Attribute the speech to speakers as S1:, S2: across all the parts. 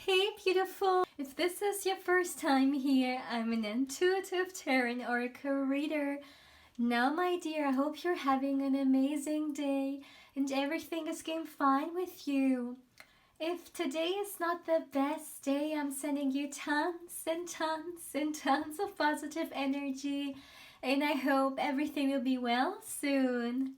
S1: Hey beautiful! If this is your first time here, I'm an intuitive tarot oracle reader. Now my dear, I hope you're having an amazing day and everything is going fine with you. If today is not the best day, I'm sending you tons and tons and tons of positive energy, and I hope everything will be well soon.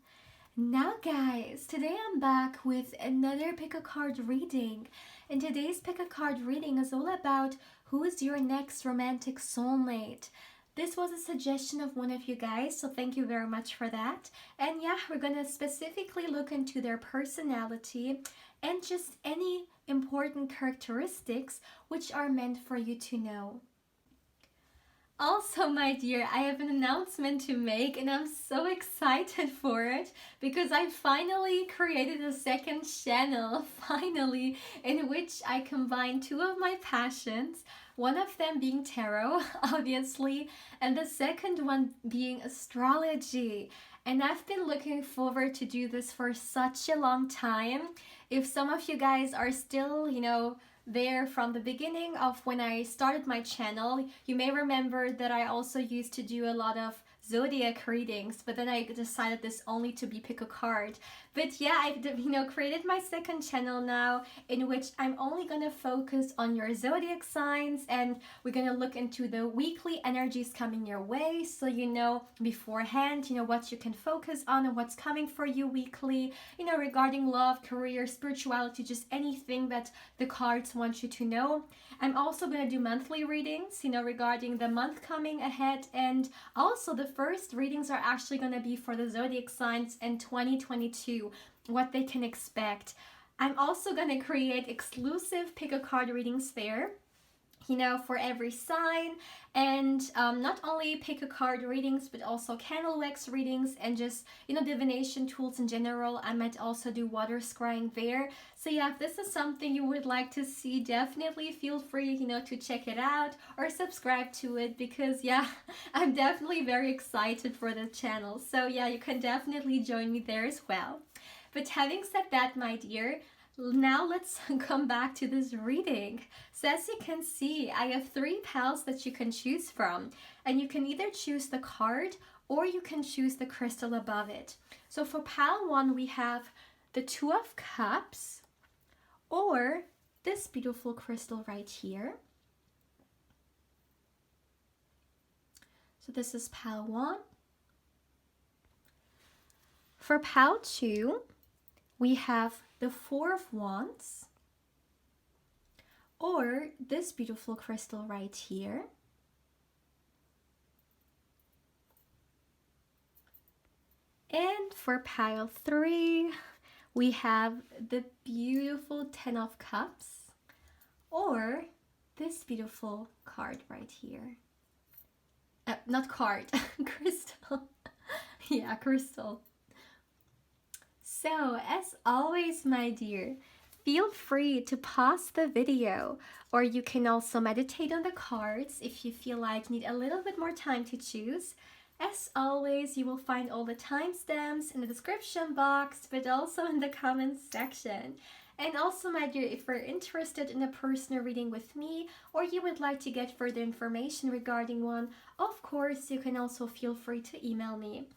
S1: Now guys, today I'm back with another pick a card reading, and today's pick a card reading is all about who is your next romantic soulmate. This was a suggestion of one of you guys, so thank you very much for that. And yeah, we're gonna specifically look into their personality and just any important characteristics which are meant for you to know. Also, my dear, I have an announcement to make and I'm so excited for it because I finally created a second channel, finally, in which I combine two of my passions, one of them being tarot, obviously, and the second one being astrology. And I've been looking forward to do this for such a long time. If some of you guys are still, there from the beginning of when I started my channel, you may remember that I also used to do a lot of zodiac readings, but then I decided this only to be pick a card. But yeah, I've created my second channel now, in which I'm only gonna focus on your zodiac signs, and we're gonna look into the weekly energies coming your way, so you know beforehand, what you can focus on and what's coming for you weekly, regarding love, career, spirituality, just anything that the cards want you to know. I'm also gonna do monthly readings, regarding the month coming ahead, and also the first readings are actually going to be for the zodiac signs in 2022, what they can expect. I'm also going to create exclusive pick a card readings there, for every sign, and not only pick a card readings, but also candle wax readings and just divination tools in general. I might also do water scrying there. So yeah, if this is something you would like to see, definitely feel free to check it out or subscribe to it, because yeah, I'm definitely very excited for the channel. So yeah, you can definitely join me there as well. But having said that, my dear, now let's come back to this reading. So as you can see, I have 3 piles that you can choose from, and you can either choose the card or you can choose the crystal above it. So for pile 1 we have the 2 of Cups, or this beautiful crystal right here. So this is pile 1. For pile 2 we have the 4 of Wands, or this beautiful crystal right here. And for pile 3, we have the beautiful 10 of Cups, or this beautiful card right here. Not card, crystal. Yeah, crystal. So, as always, my dear, feel free to pause the video, or you can also meditate on the cards if you feel like you need a little bit more time to choose. As always, you will find all the timestamps in the description box, but also in the comments section. And also, my dear, if you're interested in a personal reading with me, or you would like to get further information regarding one, of course, you can also feel free to email me.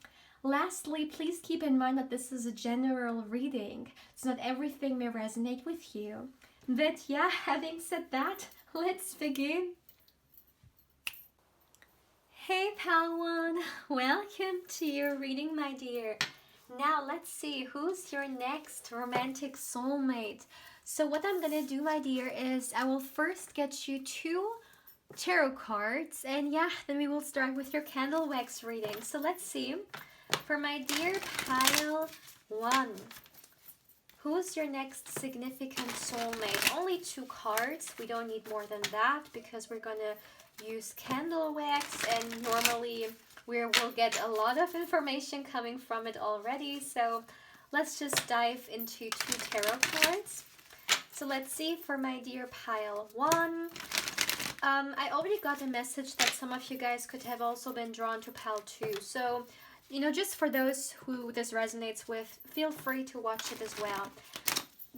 S1: Lastly, please keep in mind that this is a general reading, so not everything may resonate with you. But yeah, having said that, let's begin. Hey pal 1, welcome to your reading, my dear. Now let's see who's your next romantic soulmate. So what I'm gonna do, my dear, is I will first get you 2 tarot cards, and yeah, then we will start with your candle wax reading. So let's see. For my dear pile 1, who's your next significant soulmate? Only 2 cards. We don't need more than that because we're gonna use candle wax, and normally we'll get a lot of information coming from it already. So let's just dive into 2 tarot cards. So let's see for my dear pile 1. I already got a message that some of you guys could have also been drawn to pile 2. So just for those who this resonates with, feel free to watch it as well.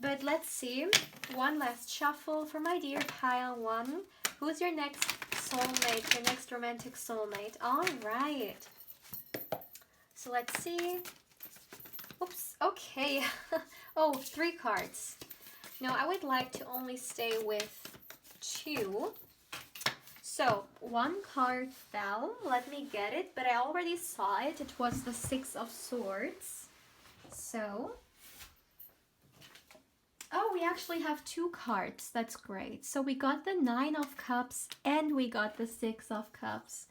S1: But let's see. One last shuffle for my dear pile 1. Who's your next soulmate, your next romantic soulmate? All right. So let's see. Oops, okay. Oh, 3 cards. No, I would like to only stay with 2. So, 1 card fell. Let me get it, but I already saw it. It was the 6 of Swords. So, oh, we actually have 2 cards. That's great. So we got the 9 of Cups and we got the 6 of Cups.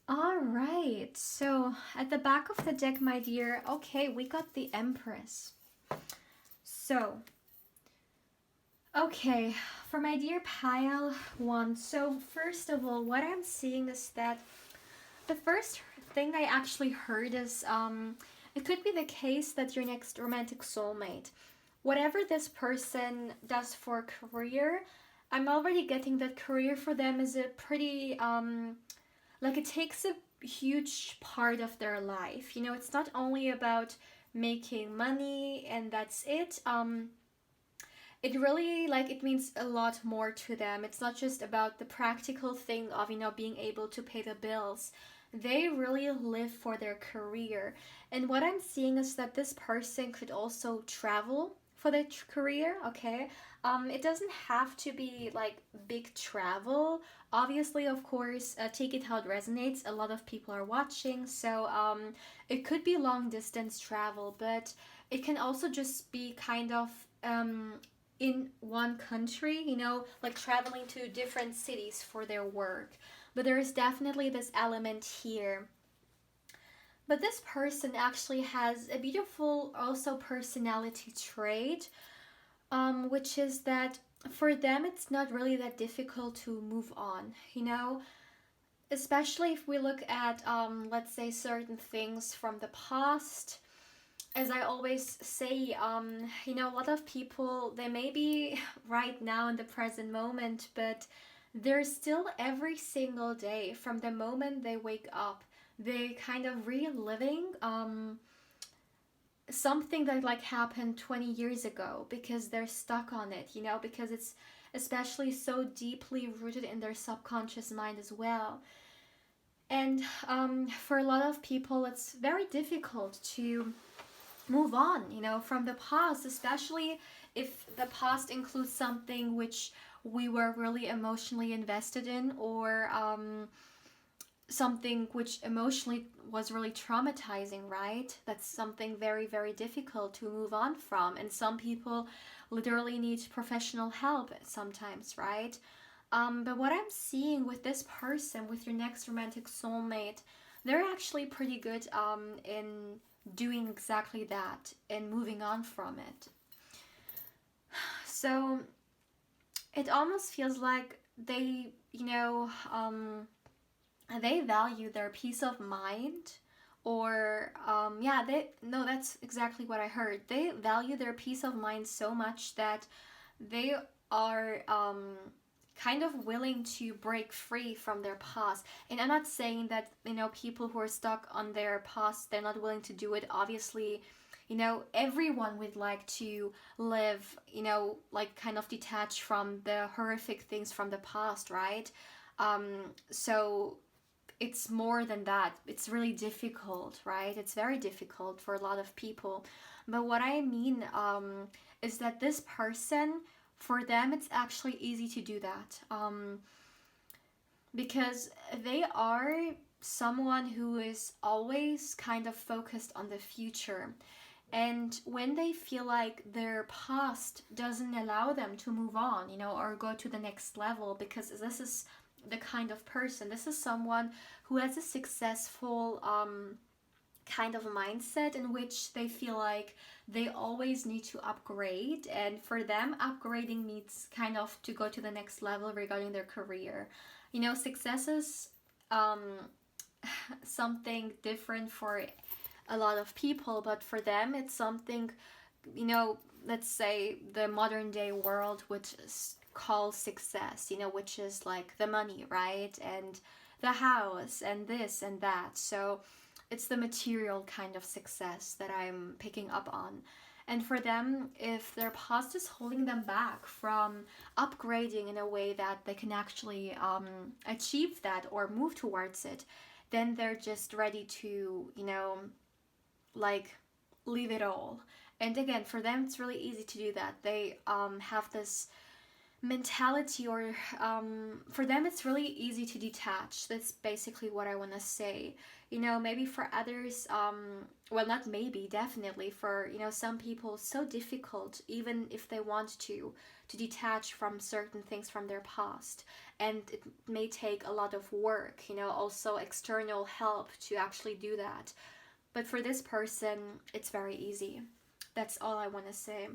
S1: All right. So at the back of the deck, my dear, okay, we got the Empress. So, okay, for my dear pile 1. So first of all, what I'm seeing is that the first thing I actually heard is it could be the case that your next romantic soulmate, whatever this person does for career, I'm already getting that career for them is a pretty, like it takes a huge part of their life. You know, it's not only about making money and that's it. It really, like, it means a lot more to them. It's not just about the practical thing of, you know, being able to pay the bills. They really live for their career. And what I'm seeing is that this person could also travel for their career, okay? It doesn't have to be like big travel. Obviously, of course, take it how it resonates. A lot of people are watching, so it could be long distance travel, but it can also just be kind of in one country, you know, like traveling to different cities for their work. But there is definitely this element here. But this person actually has a beautiful also personality trait, which is that for them it's not really that difficult to move on, you know? Especially if we look at, let's say, certain things from the past. As I always say, you know, a lot of people, they may be right now in the present moment, but they're still every single day from the moment they wake up, they kind of reliving something that like happened 20 years ago because they're stuck on it, you know, because it's especially so deeply rooted in their subconscious mind as well. And for a lot of people, it's very difficult to move on, you know, from the past, especially if the past includes something which we were really emotionally invested in, or something which emotionally was really traumatizing, right? That's something very, very difficult to move on from. And some people literally need professional help sometimes, right? But what I'm seeing with this person, with your next romantic soulmate, they're actually pretty good in doing exactly that and moving on from it. So it almost feels like they, you know, they value their peace of mind, or yeah, they, no, that's exactly what I heard. They value their peace of mind so much that they are kind of willing to break free from their past. And I'm not saying that, you know, people who are stuck on their past, they're not willing to do it. Obviously, you know, everyone would like to live, you know, like kind of detached from the horrific things from the past, right? So it's more than that. It's really difficult, right? It's very difficult for a lot of people. But what I mean is that this person, for them, it's actually easy to do that, because they are someone who is always kind of focused on the future. And when they feel like their past doesn't allow them to move on, you know, or go to the next level, because this is the kind of person, this is someone who has a successful kind of mindset in which they feel like they always need to upgrade, and for them upgrading means kind of to go to the next level regarding their career. You know, success is something different for a lot of people, but for them it's something, you know, let's say the modern day world which is called success, you know, which is like the money, right, and the house and this and that. So it's the material kind of success that I'm picking up on. And for them, if their past is holding them back from upgrading in a way that they can actually achieve that or move towards it, then they're just ready to, like, leave it all. And again, for them, it's really easy to do that. They have this mentality, or for them it's really easy to detach. That's basically what I want to say. Maybe for others, well, not maybe, definitely for some people, it's so difficult, even if they want to detach from certain things from their past, and it may take a lot of work, also external help to actually do that. But for this person, it's very easy. That's all I want to say.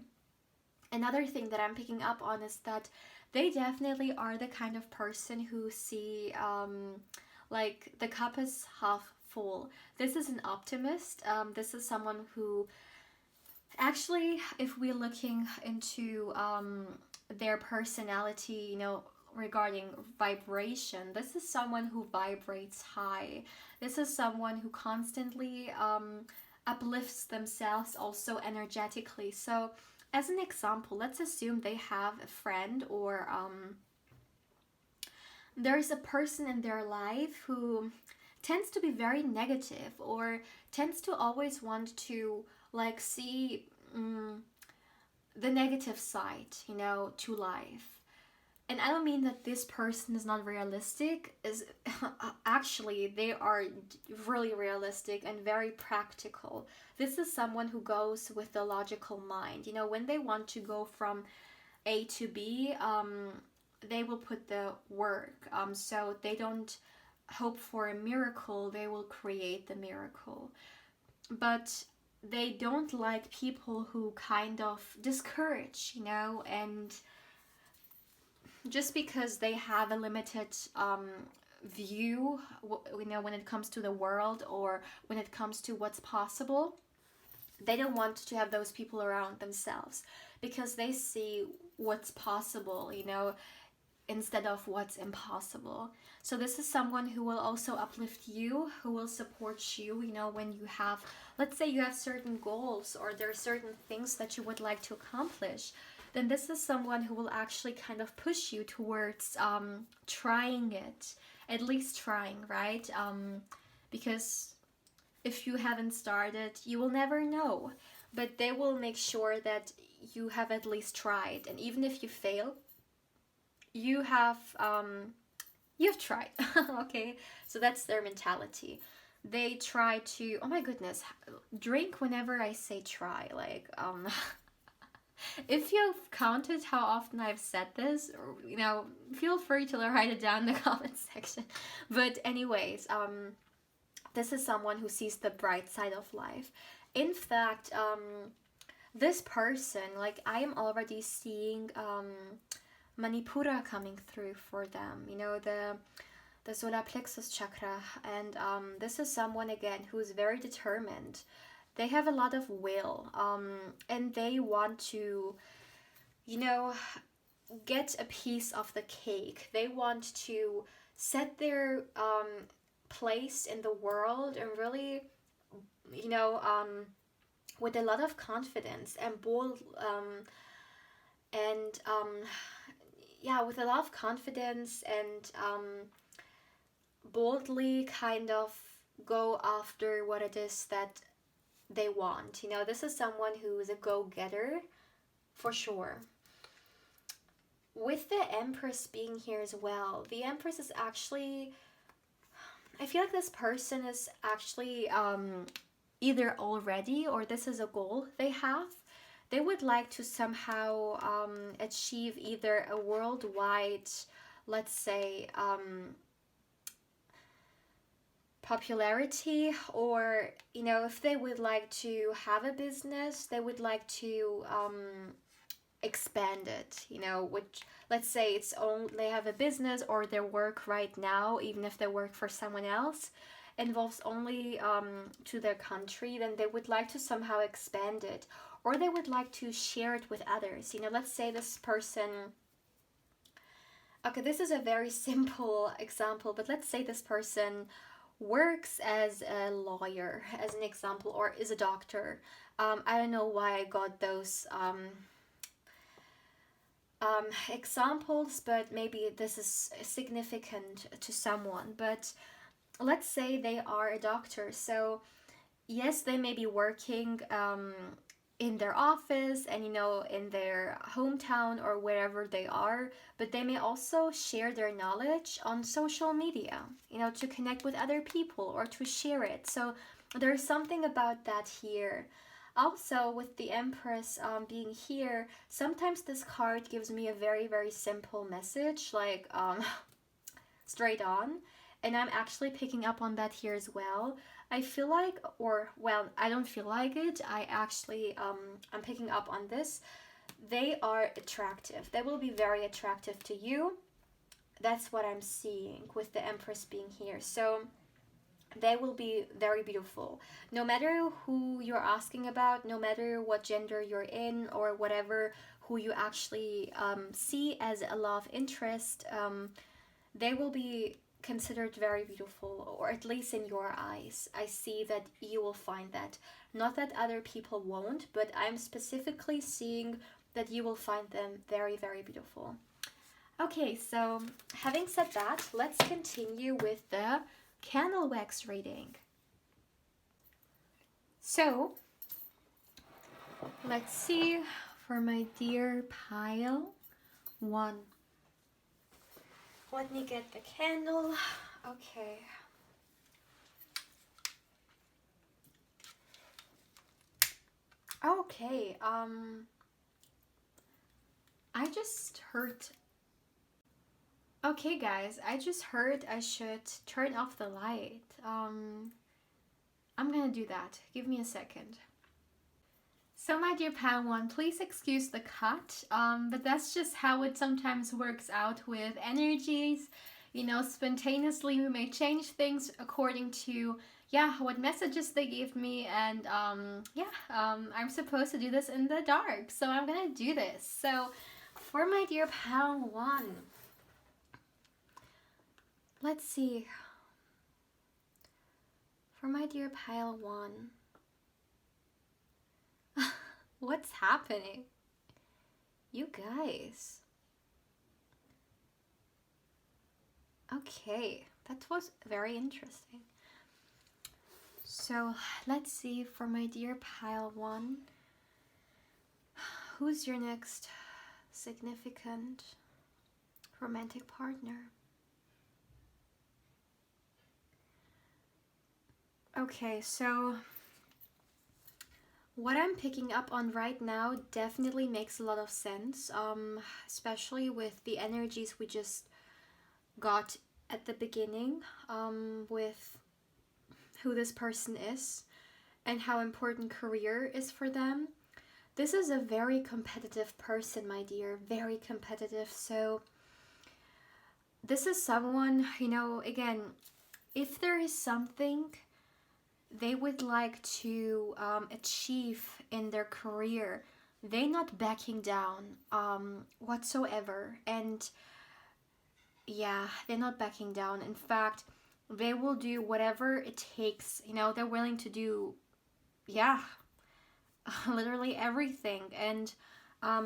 S1: Another thing that I'm picking up on is that they definitely are the kind of person who see like the cup is half full. This is an optimist. This is someone who actually, if we're looking into their personality, regarding vibration, this is someone who vibrates high. This is someone who constantly uplifts themselves also energetically. So as an example, let's assume they have a friend, or there's a person in their life who tends to be very negative, or tends to always want to like see the negative side, to life. And I don't mean that this person is not realistic. Is actually, they are really realistic and very practical. This is someone who goes with the logical mind. When they want to go from A to B, they will put the work. So they don't hope for a miracle, they will create the miracle. But they don't like people who kind of discourage, and just because they have a limited view, when it comes to the world, or when it comes to what's possible, they don't want to have those people around themselves, because they see what's possible, instead of what's impossible. So this is someone who will also uplift you, who will support you, when you have, let's say you have certain goals, or there are certain things that you would like to accomplish, then this is someone who will actually kind of push you towards trying it, at least trying, right? Because if you haven't started, you will never know. But they will make sure that you have at least tried, and even if you fail, you have tried. Okay, so that's their mentality. They try to, oh my goodness, drink whenever I say try, like if you've counted how often I've said this, feel free to write it down in the comment section. But anyways, this is someone who sees the bright side of life. In fact, this person, like, I am already seeing Manipura coming through for them, the solar plexus chakra. And this is someone, again, who is very determined. They have a lot of will, and they want to, get a piece of the cake. They want to set their place in the world, and really, with a lot of confidence and bold, with a lot of confidence and boldly kind of go after what it is that they want. This is someone who is a go-getter for sure. With the Empress being here as well, the Empress is actually, I feel like this person is actually either already, or this is a goal they have. They would like to somehow achieve either a worldwide, let's say, popularity, or if they would like to have a business, they would like to expand it, which, let's say it's only they have a business, or their work right now, even if they work for someone else, involves only to their country, then they would like to somehow expand it, or they would like to share it with others. Let's say this person, okay, this is a very simple example, but let's say this person works as a lawyer, as an example, or is a doctor, I don't know why I got those examples, but maybe this is significant to someone. But let's say they are a doctor. So yes, they may be working in their office and, you know, in their hometown or wherever they are, but they may also share their knowledge on social media, you know, to connect with other people or to share it. So there's something about that here. Also, with the Empress being here, sometimes this card gives me a very, very simple message, like straight on. And I'm actually picking up on that here as well. I feel like, or well, I don't feel like it. I actually, I'm picking up on this. They are attractive. They will be very attractive to you. That's what I'm seeing with the Empress being here. So they will be very beautiful. No matter who you're asking about, no matter what gender you're in or whatever, who you actually see as a love interest, they will be considered very beautiful, or at least in your eyes. I see that you will find that. Not that other people won't, but I'm specifically seeing that you will find them very, very beautiful. Okay, so having said that, let's continue with the candle wax reading. So, let's see for my dear pile 1. Let me get the candle. Okay. Okay, I just heard... Okay, guys, I just heard I should turn off the light. I'm gonna do that. Give me a second. So my dear pile 1, please excuse the cut, but that's just how it sometimes works out with energies. You know, spontaneously we may change things according to, yeah, what messages they give me, and I'm supposed to do this in the dark, so I'm gonna do this. So for my dear pile 1, let's see. For my dear pile 1, what's happening? You guys. Okay, that was very interesting. So let's see for my dear pile 1. Who's your next significant romantic partner? Okay, so what I'm picking up on right now definitely makes a lot of sense, especially with the energies we just got at the beginning, with who this person is and how important career is for them. This is a very competitive person, my dear, very competitive. So this is someone, you know, again, if there is something they would like to achieve in their career, they're not backing down whatsoever. And yeah, they're not backing down. In fact, they will do whatever it takes. You know, they're willing to do, yeah, literally everything. And I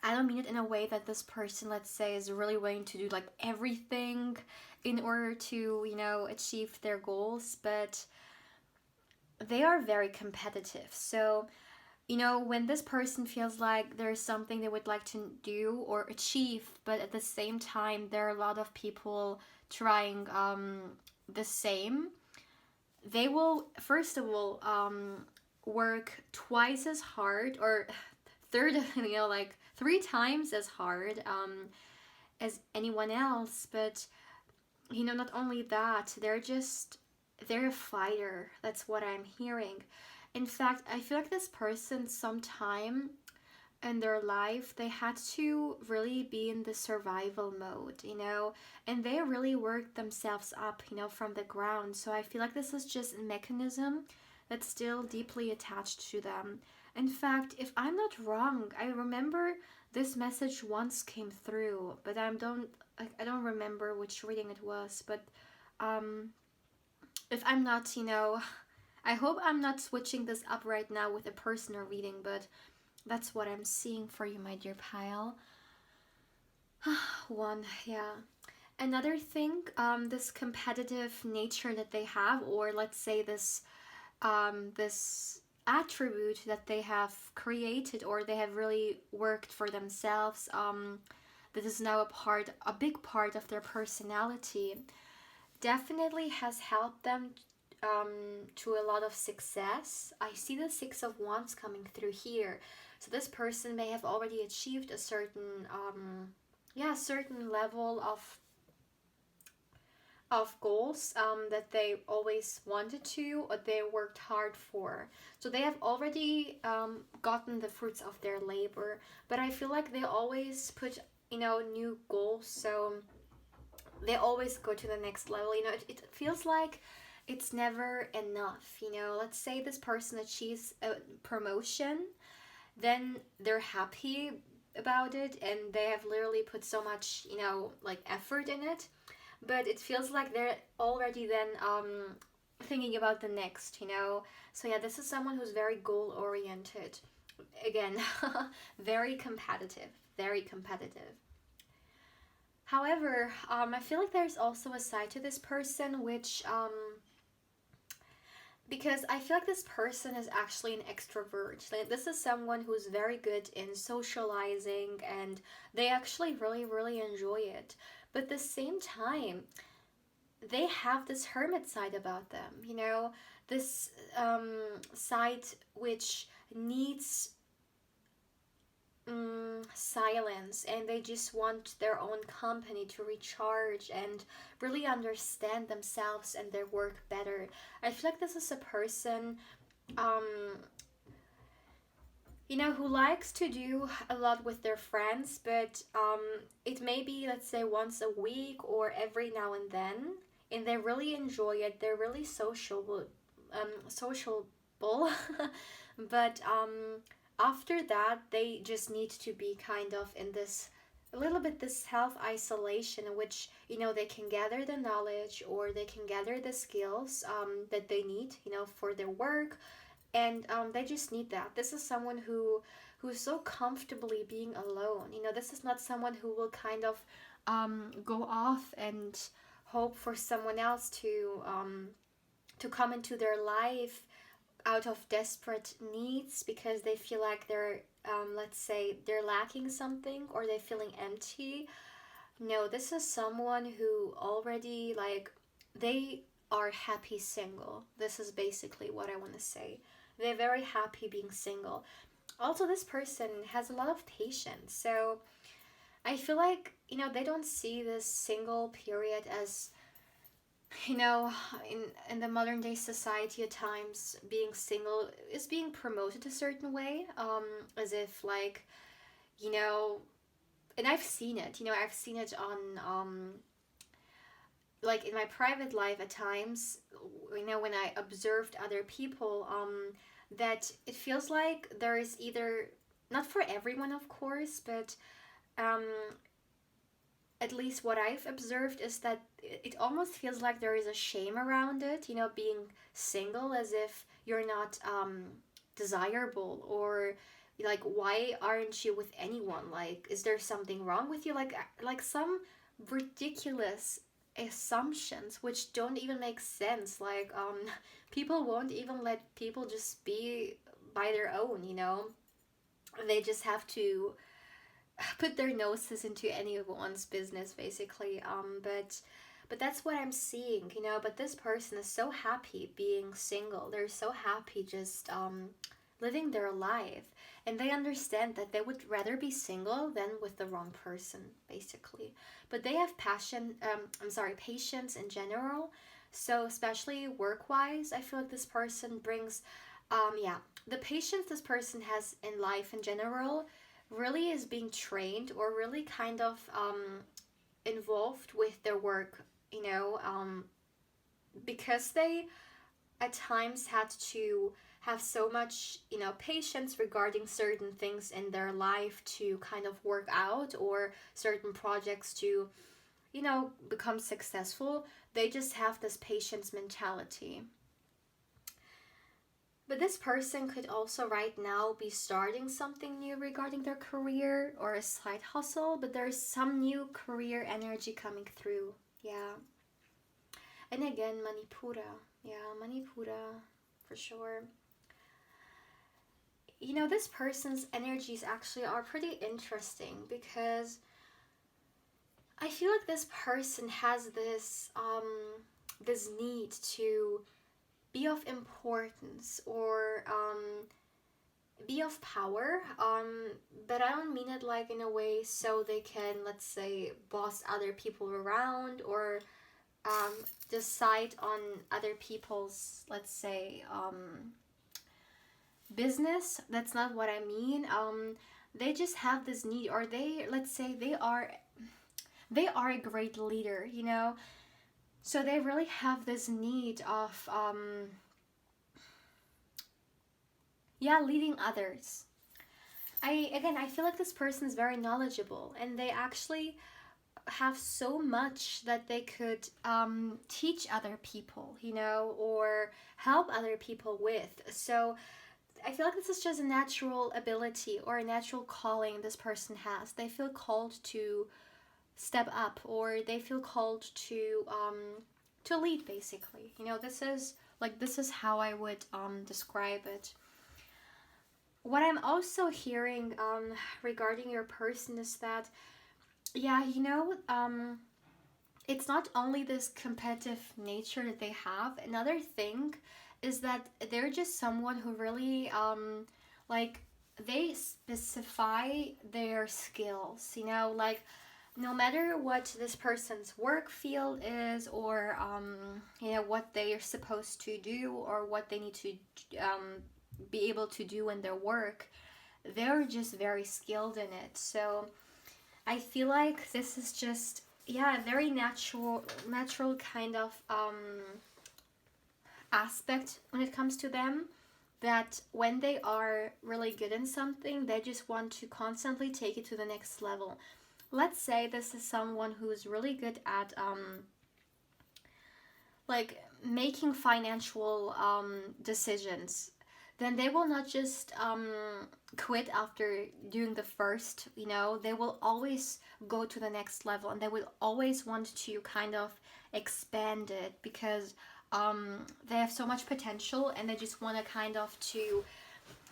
S1: don't mean it in a way that this person, let's say, is really willing to do like everything in order to, you know, achieve their goals, but they are very competitive. So, you know, when this person feels like there's something they would like to do or achieve, but at the same time there are a lot of people trying the same, they will first of all work twice as hard, or you know, like 3 times as hard as anyone else. But you know, not only that, they're a fighter. That's what I'm hearing. In fact, I feel like this person sometime in their life, they had to really be in the survival mode, you know, and they really worked themselves up, you know, from the ground. So I feel like this is just a mechanism that's still deeply attached to them. In fact, if I'm not wrong, I remember this message once came through, but I don't remember which reading it was. But if I'm not, you know, I hope I'm not switching this up right now with a personal reading, but that's what I'm seeing for you, my dear pile. One, yeah. Another thing, this competitive nature that they have, or let's say this attribute that they have created or they have really worked for themselves. This is now a big part of their personality. Definitely has helped them to a lot of success. I see the Six of Wands coming through here. So this person may have already achieved a certain certain level of goals that they always wanted to or they worked hard for. So they have already gotten the fruits of their labor, but I feel like they always put new goals, so they always go to the next level. It feels like it's never enough. Let's say this person achieves a promotion, then they're happy about it and they have literally put so much like effort in it, but it feels like they're already then thinking about the next. So yeah, this is someone who's very goal oriented, again. Very competitive, very competitive. However, I feel like there's also a side to this person which because I feel like this person is actually an extrovert. Like, this is someone who's very good in socializing and they actually really, really enjoy it. But at the same time, they have this hermit side about them, this side which needs silence, and they just want their own company to recharge and really understand themselves and their work better. I feel like this is a person who likes to do a lot with their friends, but it may be, let's say, once a week or every now and then, and they really enjoy it. They're really sociable, but after that, they just need to be kind of in this a little bit this self-isolation in which they can gather the knowledge or they can gather the skills that they need for their work, and they just need that. This is someone who's so comfortably being alone. This is not someone who will kind of go off and hope for someone else to come into their life out of desperate needs because they feel like they're let's say they're lacking something or they're feeling empty. No, this is someone who already, like, they are happy single. This is basically what I want to say. They're very happy being single. Also, this person has a lot of patience, so I feel like they don't see this single period as in the modern day society. At times being single is being promoted a certain way, as if, like, and I've seen it on like in my private life at times, when I observed other people, that it feels like there is either, not for everyone of course, but at least what I've observed is that it almost feels like there is a shame around it, being single, as if you're not desirable, or like, why aren't you with anyone? Like, is there something wrong with you? Like some ridiculous assumptions which don't even make sense. Like, people won't even let people just be by their own. They just have to put their noses into anyone's business, basically. But that's what I'm seeing. But this person is so happy being single. They're so happy just living their life, and they understand that they would rather be single than with the wrong person, basically. But they have patience in general. So especially work-wise, I feel like this person brings the patience this person has in life in general really is being trained or really kind of involved with their work, because they at times had to have so much, patience regarding certain things in their life to kind of work out, or certain projects to, become successful. They just have this patience mentality. But this person could also right now be starting something new regarding their career or a side hustle, but there's some new career energy coming through. Yeah. And again, Manipura. Yeah, Manipura, for sure. You know, this person's energies actually are pretty interesting because I feel like this person has this need to be of importance or be of power, but I don't mean it like in a way so they can, let's say, boss other people around or um, decide on other people's, let's say, business. That's not what I mean. They just have this need, or they, let's say, they are a great leader, you know. So they really have this need of yeah, leading others. I feel like this person is very knowledgeable, and they actually have so much that they could teach other people, you know, or help other people with. So I feel like this is just a natural ability or a natural calling this person has. They feel called to step up, or they feel called to lead, basically. You know, this is how I would describe it. What I'm also hearing regarding your person is that, yeah, you know, it's not only this competitive nature that they have. Another thing is that they're just someone who really like, they specify their skills, you know, like no matter what this person's work field is, or you know, what they are supposed to do or what they need to be able to do in their work, they're just very skilled in it. So I feel like this is just, yeah, a very natural kind of aspect when it comes to them, that when they are really good in something, they just want to constantly take it to the next level. Let's say this is someone who's really good at like making financial decisions, then they will not just quit after doing the first, you know, they will always go to the next level, and they will always want to kind of expand it, because they have so much potential, and they just want to kind of to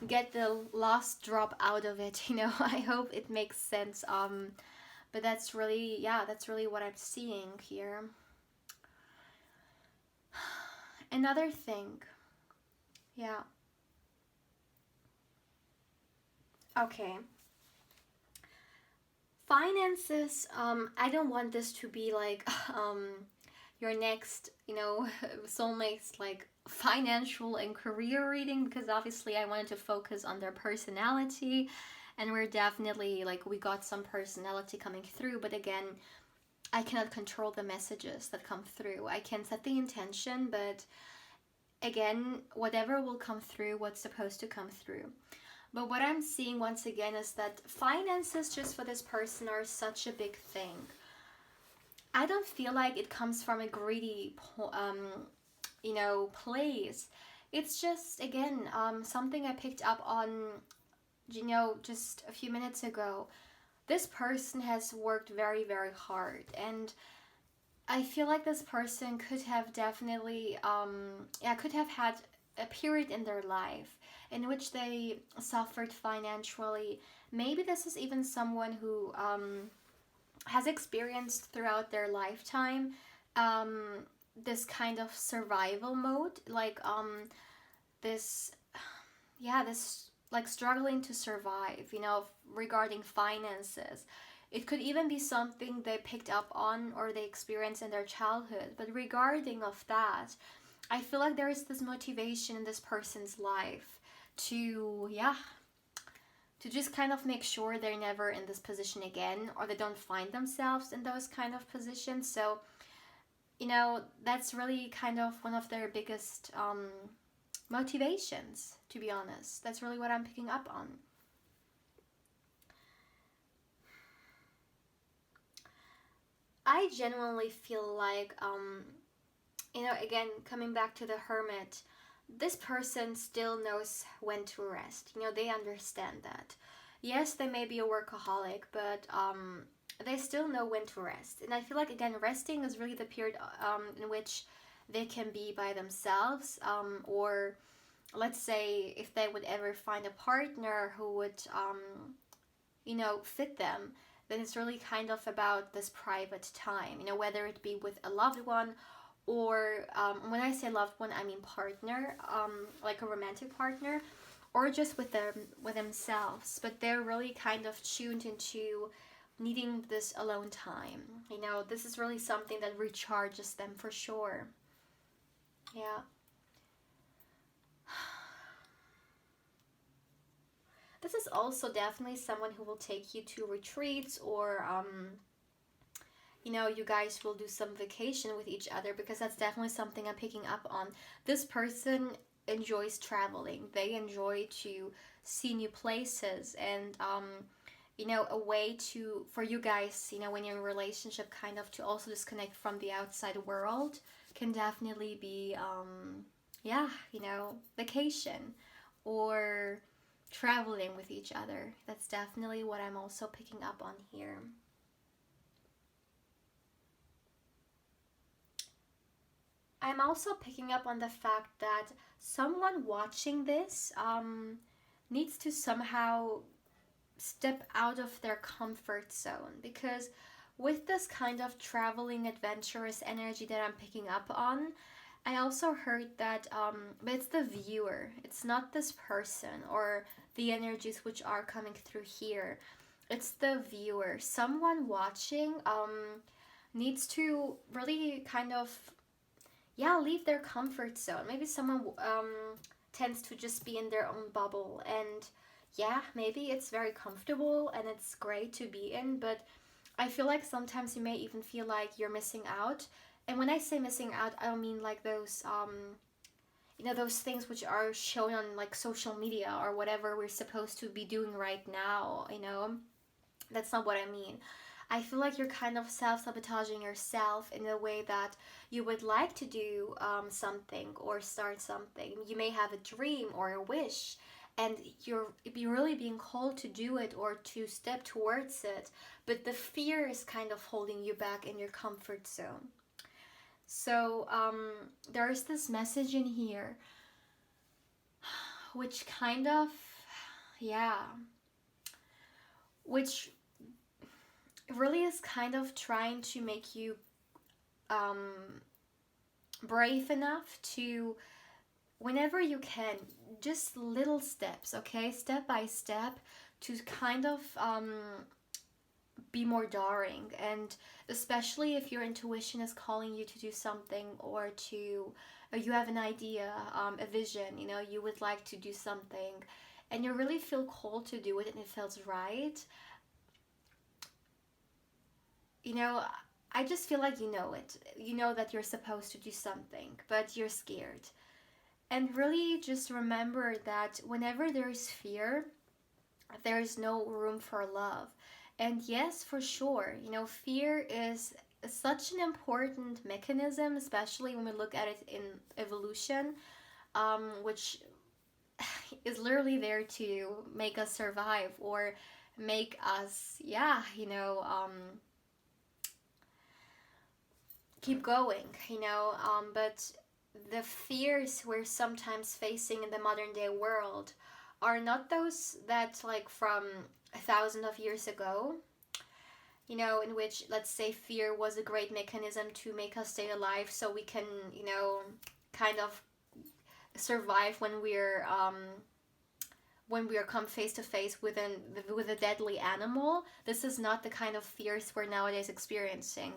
S1: get the last drop out of it, you know. I hope it makes sense. But that's really, yeah, that's really what I'm seeing here. Another thing, yeah. Okay. Finances, I don't want this to be like your next, you know, soulmates, like financial and career reading, because obviously I wanted to focus on their personality, and we're definitely like, we got some personality coming through, but again, I cannot control the messages that come through. I can set the intention, but again, whatever will come through, what's supposed to come through. But what I'm seeing once again is that finances just for this person are such a big thing. I don't feel like it comes from a greedy, you know, place. It's just, again, something I picked up on, you know, just a few minutes ago. This person has worked very, very hard, and I feel like this person could have definitely, yeah, could have had a period in their life in which they suffered financially. Maybe this is even someone who has experienced throughout their lifetime this kind of survival mode, like this, yeah, this like struggling to survive, you know, regarding finances. It could even be something they picked up on or they experienced in their childhood. But regarding of that, I feel like there is this motivation in this person's life to, yeah, to just kind of make sure they're never in this position again, or they don't find themselves in those kind of positions. So, you know, that's really kind of one of their biggest motivations, to be honest. That's really what I'm picking up on. I genuinely feel like, you know, again, coming back to the hermit, this person still knows when to rest. You know, they understand that. Yes, they may be a workaholic, but they still know when to rest. And I feel like, again, resting is really the period in which they can be by themselves, or let's say if they would ever find a partner who would, fit them, then it's really kind of about this private time, whether it be with a loved one, or when I say loved one, I mean partner, like a romantic partner, or just with themselves. But they're really kind of tuned into needing this alone time. This is really something that recharges them for sure. Yeah. This is also definitely someone who will take you to retreats, or you guys will do some vacation with each other, because that's definitely something I'm picking up on. This person enjoys traveling. They enjoy to see new places, and a way for you guys, when you're in a relationship, kind of to also disconnect from the outside world can definitely be vacation or traveling with each other. That's definitely what I'm also picking up on here. I'm also picking up on the fact that someone watching this needs to somehow step out of their comfort zone, because with this kind of traveling adventurous energy that I'm picking up on, I also heard that but it's the viewer, it's not this person or the energies which are coming through here. It's the viewer. Someone watching needs to really kind of leave their comfort zone. Maybe someone tends to just be in their own bubble, and maybe it's very comfortable and it's great to be in, but I feel like sometimes you may even feel like you're missing out. And when I say missing out, I don't mean like those those things which are shown on like social media or whatever we're supposed to be doing right now. That's not what I mean. I feel like you're kind of self-sabotaging yourself in a way that you would like to do something or start something. You may have a dream or a wish, and you're really being called to do it or to step towards it, but the fear is kind of holding you back in your comfort zone. So there's this message in here which kind of, which really is kind of trying to make you brave enough to, whenever you can, just little steps, okay, step by step, to kind of be more daring. And especially if your intuition is calling you to do something, or you have an idea, a vision, you would like to do something and you really feel called to do it and it feels right, I just feel like it. You know that you're supposed to do something, but you're scared. And really just remember that whenever there is fear, there is no room for love. And yes, for sure, fear is such an important mechanism, especially when we look at it in evolution, which is literally there to make us survive or make us, keep going, but the fears we're sometimes facing in the modern day world are not those that like from 1,000 of years ago, in which, let's say, fear was a great mechanism to make us stay alive so we can, kind of survive when we're come face to face with a deadly animal. This is not the kind of fears we're nowadays experiencing.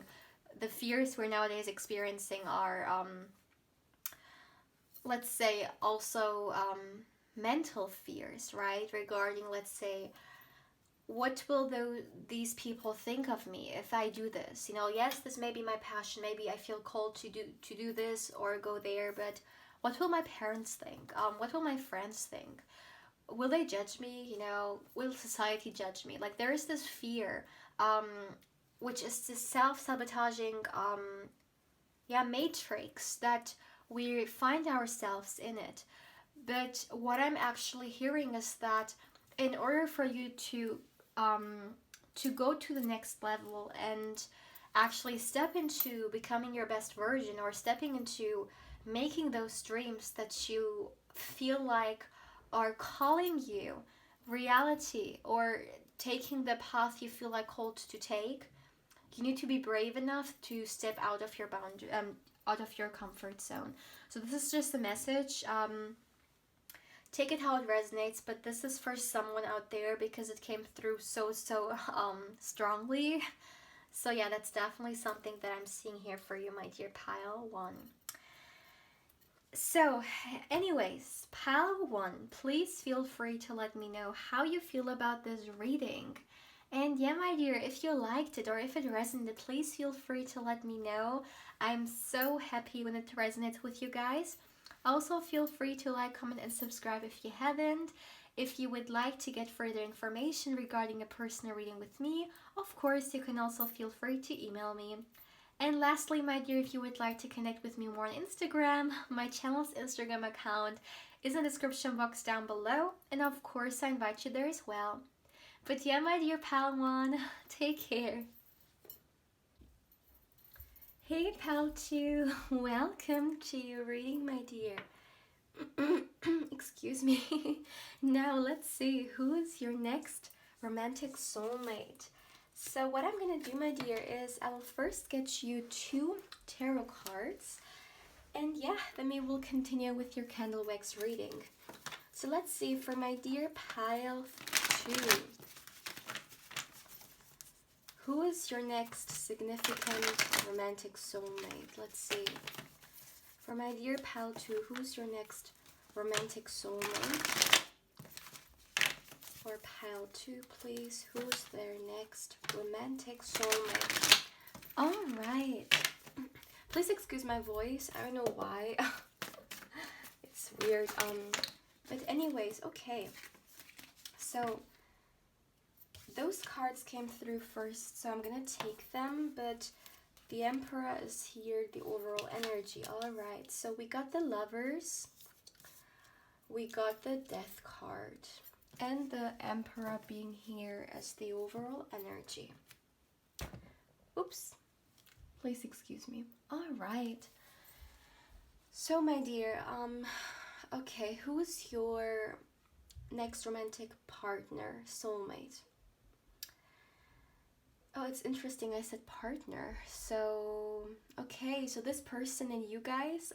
S1: The fears we're nowadays experiencing are, let's say, also mental fears, right? Regarding, let's say, what will these people think of me if I do this? Yes, this may be my passion. Maybe I feel called to do this or go there, but what will my parents think? What will my friends think? Will they judge me? Will society judge me? Like, there is this fear, which is this self-sabotaging matrix that we find ourselves in it. But what I'm actually hearing is that in order for you to go to the next level and actually step into becoming your best version, or stepping into making those dreams that you feel like are calling you reality, or taking the path you feel like called to take, you need to be brave enough to step out of your out of your comfort zone. So this is just a message. Take it how it resonates, but this is for someone out there because it came through so strongly. So yeah, that's definitely something that I'm seeing here for you, my dear pile one. So anyways, pile one, please feel free to let me know how you feel about this reading. And yeah, my dear, if you liked it or if it resonated, please feel free to let me know. I'm so happy when it resonates with you guys. Also, feel free to like, comment, and subscribe if you haven't. If you would like to get further information regarding a personal reading with me, of course, you can also feel free to email me. And lastly, my dear, if you would like to connect with me more on Instagram, my channel's Instagram account is in the description box down below. And of course, I invite you there as well. But yeah, my dear pal one, take care. Hey pal 2, welcome to your reading, my dear. Excuse me. Now let's see who is your next romantic soulmate. So what I'm gonna do, my dear, is I will first get you 2 tarot cards, and yeah, then we will continue with your candle wax reading. So let's see, for my dear pile 2, who is your next significant romantic soulmate? Let's see. For my dear pal 2, who's your next romantic soulmate? For pile 2, please, who's their next romantic soulmate? Alright. Please excuse my voice. I don't know why. It's weird. But anyways, okay. So those cards came through first, so I'm gonna take them, but the Emperor is here, the overall energy. Alright, so we got the Lovers, we got the Death card, and the Emperor being here as the overall energy. Oops, please excuse me. Alright, so my dear, okay, who's your next romantic partner, soulmate? Oh, it's interesting I said partner. So, okay, so this person and you guys,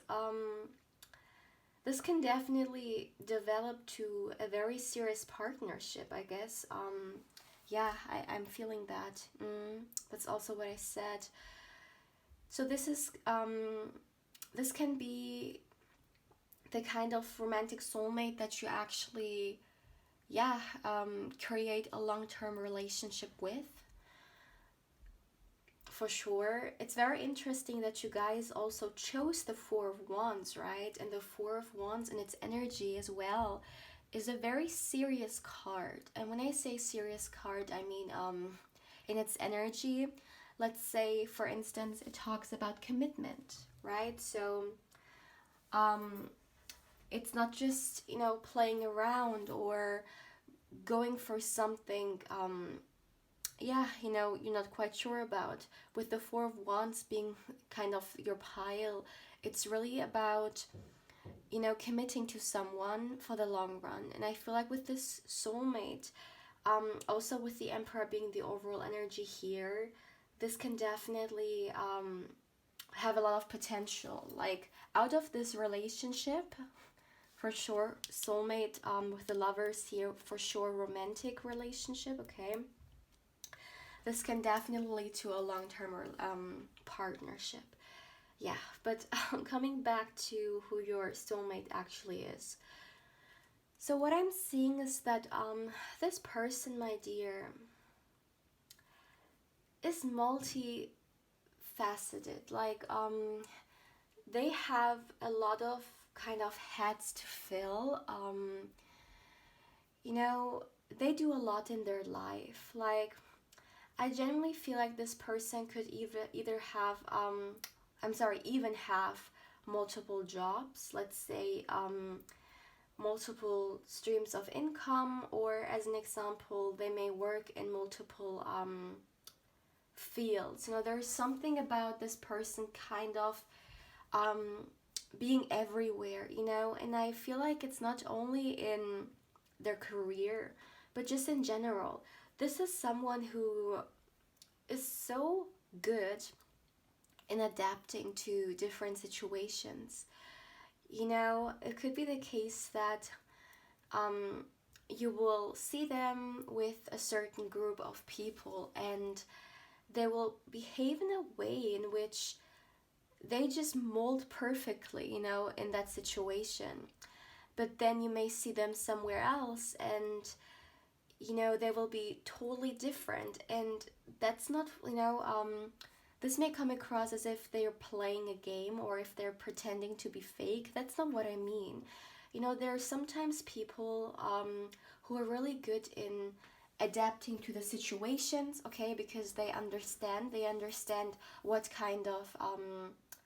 S1: this can definitely develop to a very serious partnership, I guess. Yeah, I'm feeling that. That's also what I said. So this is, this can be the kind of romantic soulmate that you actually, yeah, create a long-term relationship with. For sure. It's very interesting that you guys also chose the Four of Wands, right? And the Four of Wands and its energy as well is a very serious card. And when I say serious card, I mean in its energy, let's say, for instance, it talks about commitment, right? So it's not just, you know, playing around or going for something yeah, you know, you're not quite sure about. With the Four of Wands being kind of your pile, it's really about, you know, committing to someone for the long run. And I feel like with this soulmate, also with the Emperor being the overall energy here, this can definitely have a lot of potential. Like, out of this relationship, for sure, soulmate, with the Lovers here, for sure, romantic relationship, okay? This can definitely lead to a long-term partnership. Yeah, but coming back to who your soulmate actually is. So what I'm seeing is that this person, my dear, is multifaceted. Like, they have a lot of kind of hats to fill. You know, they do a lot in their life. Like, I genuinely feel like this person could even have
S2: multiple jobs, let's say multiple streams of income, or as an example, they may work in multiple fields. There's something about this person kind of being everywhere, and I feel like it's not only in their career, but just in general. This is someone who is so good in adapting to different situations. It could be the case that you will see them with a certain group of people, and they will behave in a way in which they just mold perfectly, in that situation. But then you may see them somewhere else, and they will be totally different, and that's not, this may come across as if they're playing a game or if they're pretending to be fake. That's not what I mean. There are sometimes people who are really good in adapting to the situations, okay, because they understand what kind of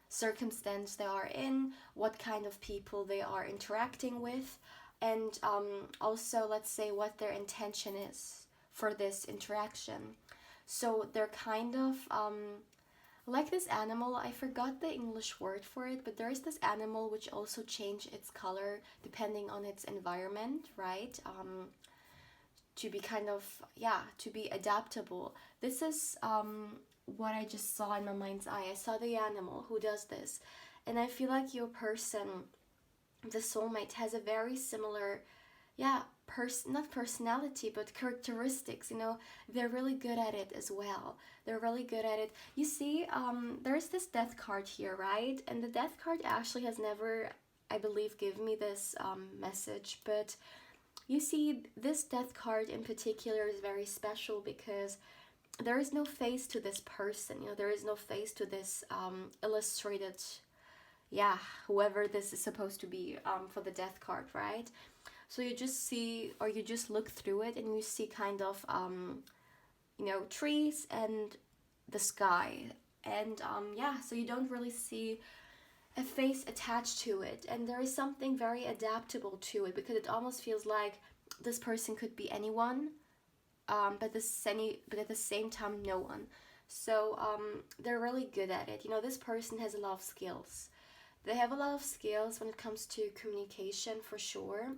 S2: circumstance they are in, what kind of people they are interacting with, and also, let's say, what their intention is for this interaction. So they're kind of like this animal. I forgot the English word for it, but there is this animal which also change its color depending on its environment, right? To be kind of, to be adaptable. This is what I just saw in my mind's eye. I saw the animal who does this, and I feel like your person, the soulmate, has a very similar, not personality, but characteristics. They're really good at it as well. They're really good at it. You see, there's this death card here, right? And the death card actually has never, I believe, given me this message, but you see, this death card in particular is very special because there is no face to this person. There is no face to this illustrated, whoever this is supposed to be for the death card, right? So you just see, or you just look through it, and you see kind of trees and the sky, and so you don't really see a face attached to it, and there is something very adaptable to it, because it almost feels like this person could be anyone, but at the same time no one. So they're really good at it. This person has a lot of skills. They have a lot of skills when it comes to communication, for sure.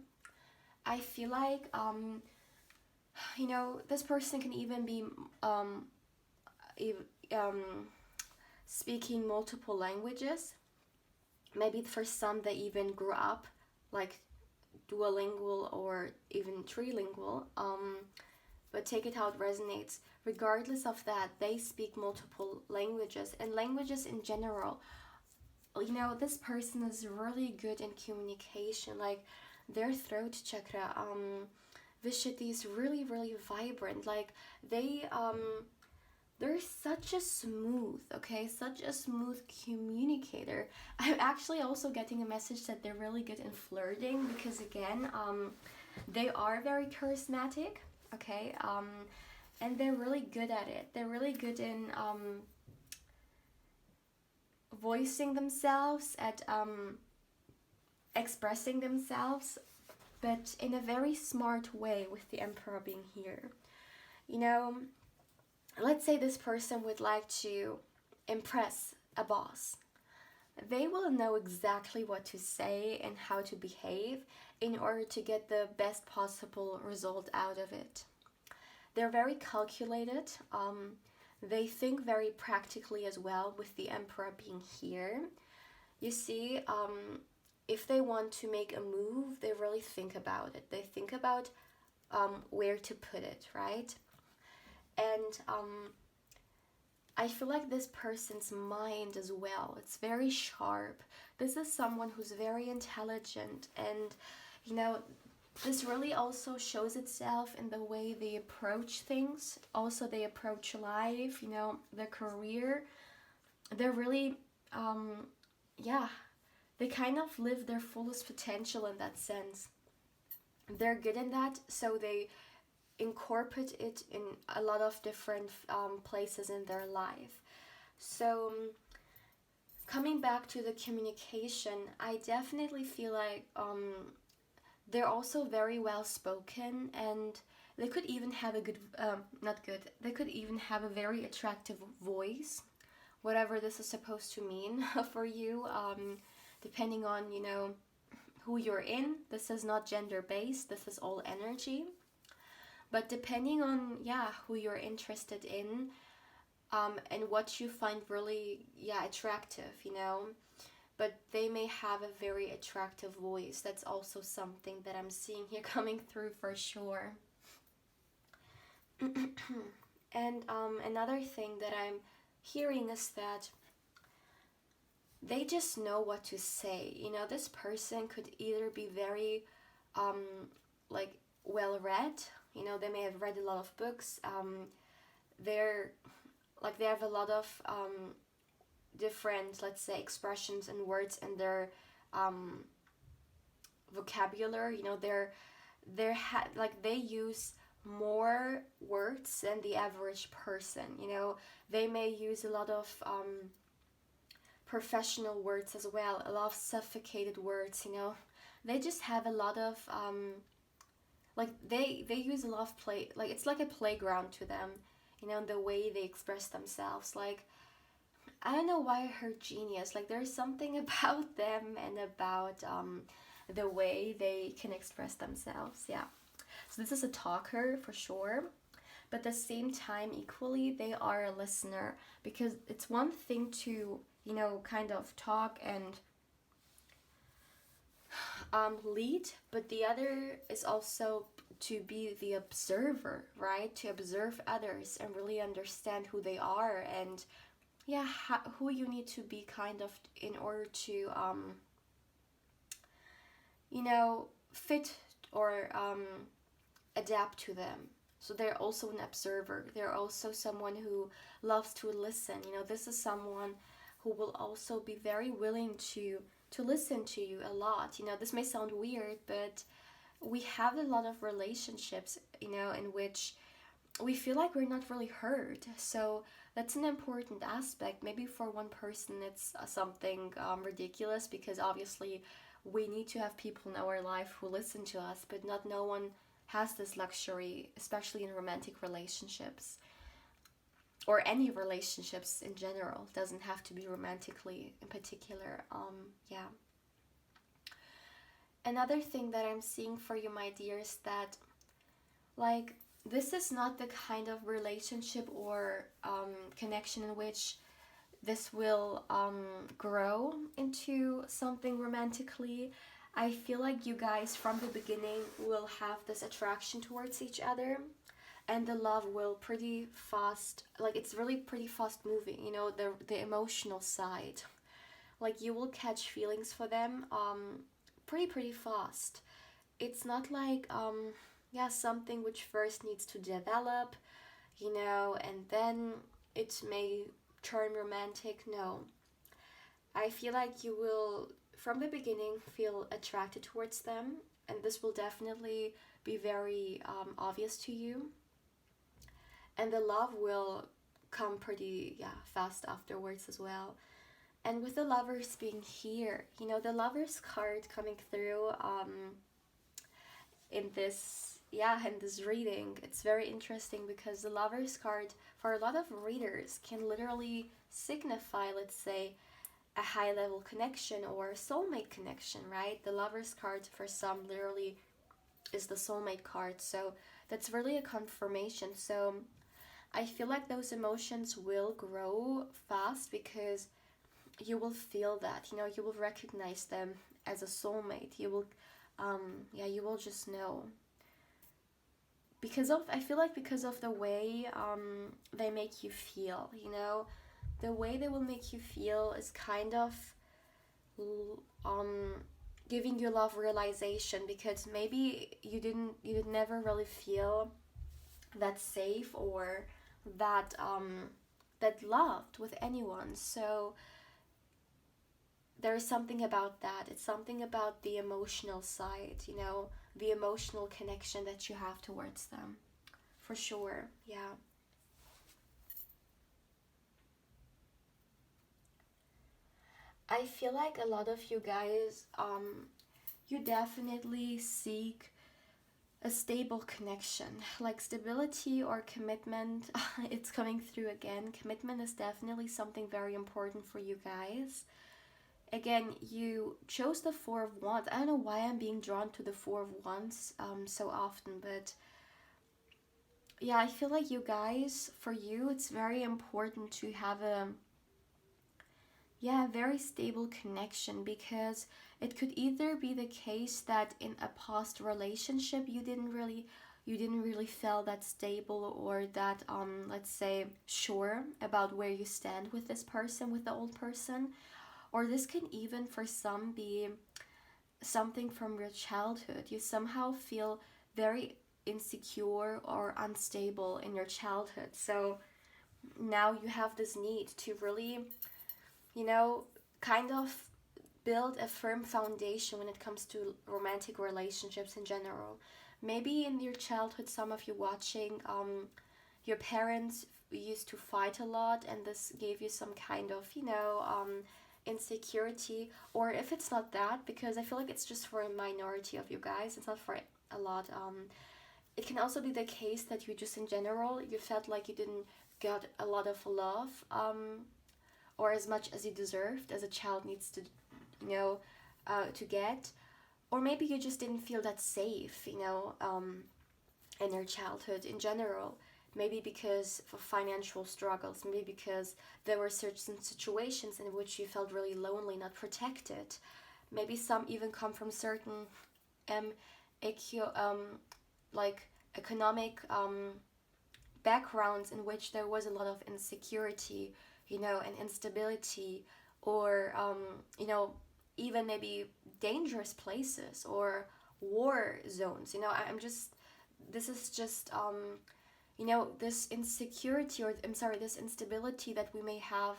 S2: I feel like this person can even be speaking multiple languages. Maybe for some they even grew up like duolingual or even trilingual, but take it how it resonates. Regardless of that, they speak multiple languages, and languages in general. This person is really good in communication. Like, their throat chakra, Vishuddhi, is really, really vibrant. Like, they're such a smooth communicator. I'm actually also getting a message that they're really good in flirting, because again, they are very charismatic, okay, and they're really good at it. They're really good in voicing themselves, at expressing themselves, but in a very smart way, with the Emperor being here. Let's say this person would like to impress a boss. They will know exactly what to say and how to behave in order to get the best possible result out of it. They're very calculated. They think very practically as well, with the Emperor being here. You see, if they want to make a move, they really think about it. They think about where to put it, right? And I feel like this person's mind as well, it's very sharp. This is someone who's very intelligent, and this really also shows itself in the way they approach things. Also, they approach life, their career. They're really, they kind of live their fullest potential in that sense. They're good in that, so they incorporate it in a lot of different places in their life. So coming back to the communication, I definitely feel like they're also very well spoken, and they could even have a good, not good, they could even have a very attractive voice, whatever this is supposed to mean for you, depending on, you know, who you're in. This is not gender based, this is all energy. But depending on, yeah, who you're interested in, and what you find really, yeah, attractive, you know, but they may have a very attractive voice. That's also something that I'm seeing here coming through for sure. And another thing that I'm hearing is that they just know what to say. You know, this person could either be very, like, well read. You know, they may have read a lot of books. They're like, they have a lot of different, let's say, expressions and words in their vocabulary. You know, like, they use more words than the average person. You know, they may use a lot of professional words as well, a lot of sophisticated words. You know, they just have a lot of like, they use a lot of play, like, it's like a playground to them, you know, the way they express themselves. Like, I don't know why I heard genius. Like, there's something about them and about the way they can express themselves. Yeah. So this is a talker for sure. But at the same time, equally, they are a listener, because it's one thing to, you know, kind of talk and lead, but the other is also to be the observer, right? To observe others and really understand who they are, and yeah, who you need to be kind of in order to you know, fit or adapt to them. So they're also an observer. They're also someone who loves to listen. You know, this is someone who will also be very willing to listen to you a lot. You know, this may sound weird, but we have a lot of relationships, you know, in which we feel like we're not really heard. So that's an important aspect. Maybe for one person it's something ridiculous, because obviously we need to have people in our life who listen to us, but not no one has this luxury, especially in romantic relationships or any relationships in general. It doesn't have to be romantically in particular. Yeah. Another thing that I'm seeing for you, my dear, is that, like, this is not the kind of relationship or connection in which this will grow into something romantically. I feel like you guys from the beginning will have this attraction towards each other, and the love will pretty fast, like, it's really pretty fast moving, you know, the emotional side. Like, you will catch feelings for them pretty fast. It's not like yeah, something which first needs to develop, you know, and then it may turn romantic. No, I feel like you will from the beginning feel attracted towards them, and this will definitely be very obvious to you, and the love will come pretty, yeah, fast afterwards as well. And with the lovers being here, you know, the lovers card coming through in this, yeah, in this reading, it's very interesting, because the lovers card for a lot of readers can literally signify, let's say, a high level connection or soulmate connection, right? The lovers card for some literally is the soulmate card, so that's really a confirmation. So I feel like those emotions will grow fast, because you will feel that, you know, you will recognize them as a soulmate. You will yeah, you will just know, because of, I feel like, because of the way they make you feel, you know, the way they will make you feel is kind of giving you love realization, because maybe you did never really feel that safe or that that loved with anyone. So there is something about that. It's something about the emotional side, you know, the emotional connection that you have towards them, for sure. Yeah. I feel like a lot of you guys, you definitely seek a stable connection, like stability or commitment. It's coming through again. Commitment is definitely something very important for you guys. Again, you chose the Four of Wands. I don't know why I'm being drawn to the Four of Wands so often, but yeah, I feel like you guys, for you, it's very important to have a very stable connection, because it could either be the case that in a past relationship you didn't really feel that stable or that let's say sure about where you stand with this person, with the old person. Or this can even for some be something from your childhood. You somehow feel very insecure or unstable in your childhood. So now you have this need to really, kind of build a firm foundation when it comes to romantic relationships in general. Maybe in your childhood, some of you watching, your parents used to fight a lot, and this gave you some kind of, insecurity. Or if it's not that, because I feel like it's just for a minority of you guys, it's not for a lot. It can also be the case that you just in general, you felt like you didn't get a lot of love, or as much as you deserved as a child needs to, to get. Or maybe you just didn't feel that safe, in your childhood in general. Maybe because of financial struggles, maybe because there were certain situations in which you felt really lonely, not protected. Maybe some even come from certain um, like economic backgrounds in which there was a lot of insecurity, and instability, or even maybe dangerous places or war zones. I'm just this is just this insecurity, or I'm sorry, this instability that we may have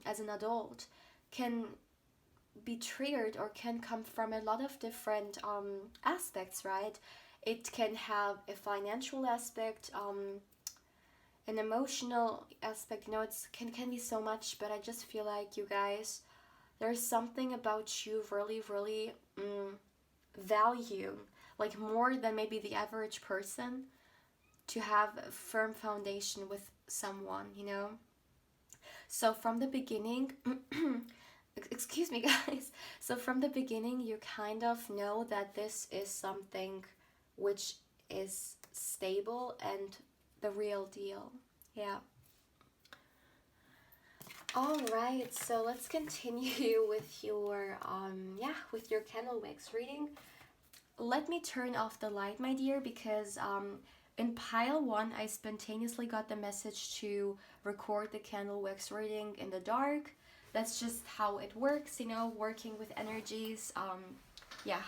S2: as an adult can be triggered or can come from a lot of different aspects, right? It can have a financial aspect, an emotional aspect. It can be so much, but I just feel like you guys, there's something about you really, really value, like more than maybe the average person, to have a firm foundation with someone. So from the beginning, excuse me, guys. So from the beginning, you kind of know that this is something which is stable and the real deal. Yeah. All right, so let's continue with your candle wax reading. Let me turn off the light, my dear, because in pile 1 I spontaneously got the message to record the candle wax reading in the dark. That's just how it works, working with energies. Yeah.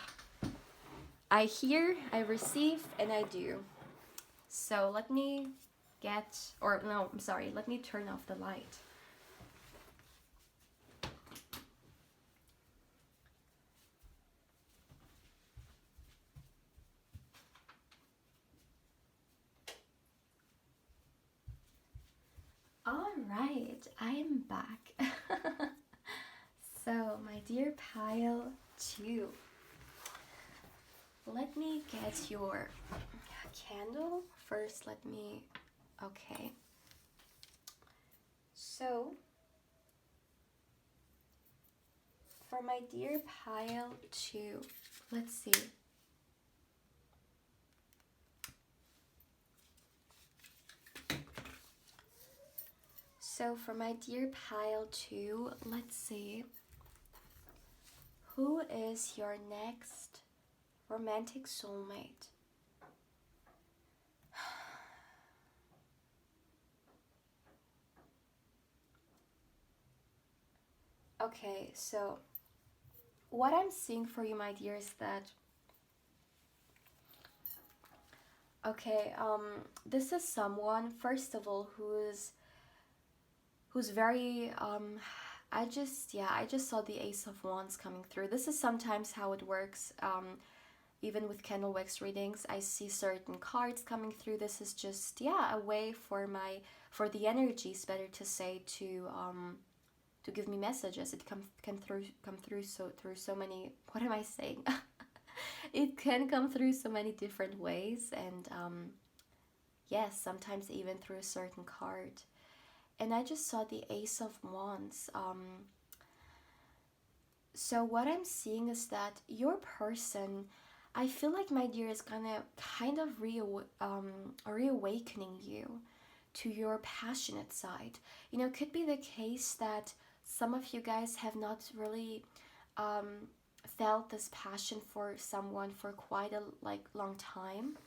S2: I hear, I receive, and I do. So let me let me turn off the light. All right, I'm back. So, my dear pile 2, let me get your candle first. Okay. So, for my dear pile 2, let's see. So for my dear pile 2, let's see. Who is your next romantic soulmate? Okay, so what I'm seeing for you, my dear, is that this is someone, first of all, who's very I just saw the Ace of Wands coming through. This is sometimes how it works. Even with candle wax readings, I see certain cards coming through. This is just a way for the energies, better to say, to to give me messages. It come through so many, what am I saying? It can come through so many different ways, and yes, sometimes even through a certain card. And I just saw the Ace of Wands. So what I'm seeing is that your person, I feel like, my dear, is gonna kind of reawakening you to your passionate side. You know, it could be the case that some of you guys have not really felt this passion for someone for quite a long time.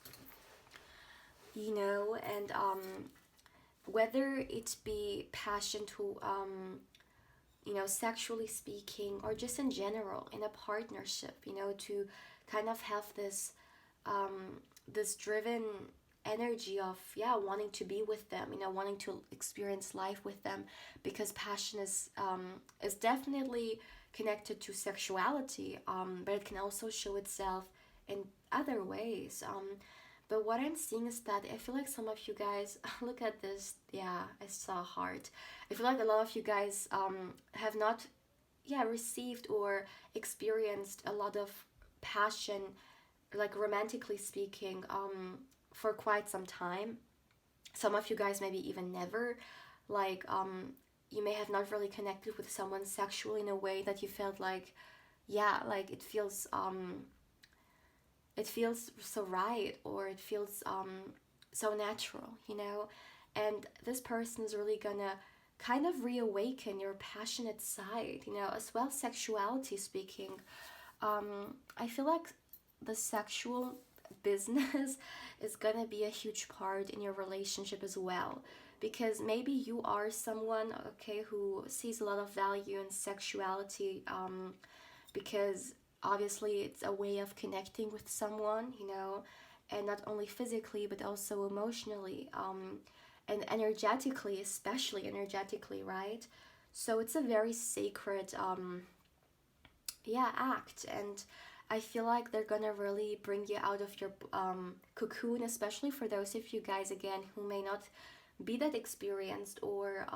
S2: You know, and whether it be passion to you know, sexually speaking, or just in general in a partnership, you know, to kind of have this this driven energy of, yeah, wanting to be with them, you know, wanting to experience life with them, because passion is definitely connected to sexuality, but it can also show itself in other ways. But what I'm seeing is that I feel like some of you guys, look at this, yeah, I saw a heart. I feel like a lot of you guys have not, yeah, received or experienced a lot of passion, like romantically speaking, for quite some time. Some of you guys maybe even never, like, you may have not really connected with someone sexually in a way that you felt like, yeah, like it feels so right, or it feels so natural, you know. And this person is really gonna kind of reawaken your passionate side, you know, as well, sexuality speaking. I feel like the sexual business is gonna be a huge part in your relationship as well, because maybe you are someone, okay, who sees a lot of value in sexuality, because obviously it's a way of connecting with someone, you know, and not only physically but also emotionally, and energetically, especially energetically, right? So it's a very sacred yeah, act. And I feel like they're gonna really bring you out of your cocoon, especially for those of you guys, again, who may not be that experienced, or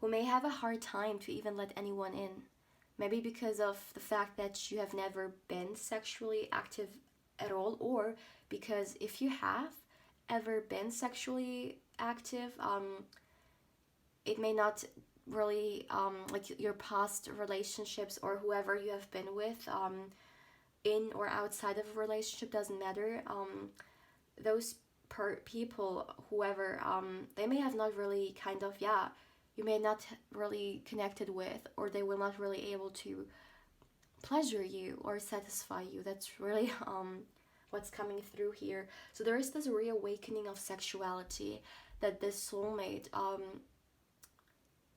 S2: who may have a hard time to even let anyone in. Maybe because of the fact that you have never been sexually active at all, or because if you have ever been sexually active, it may not really, like your past relationships, or whoever you have been with, in or outside of a relationship, doesn't matter. Those people, whoever, they may have not really kind of, yeah, you may not really connected with, or they will not really able to pleasure you or satisfy you. That's really what's coming through here. So there is this reawakening of sexuality that this soulmate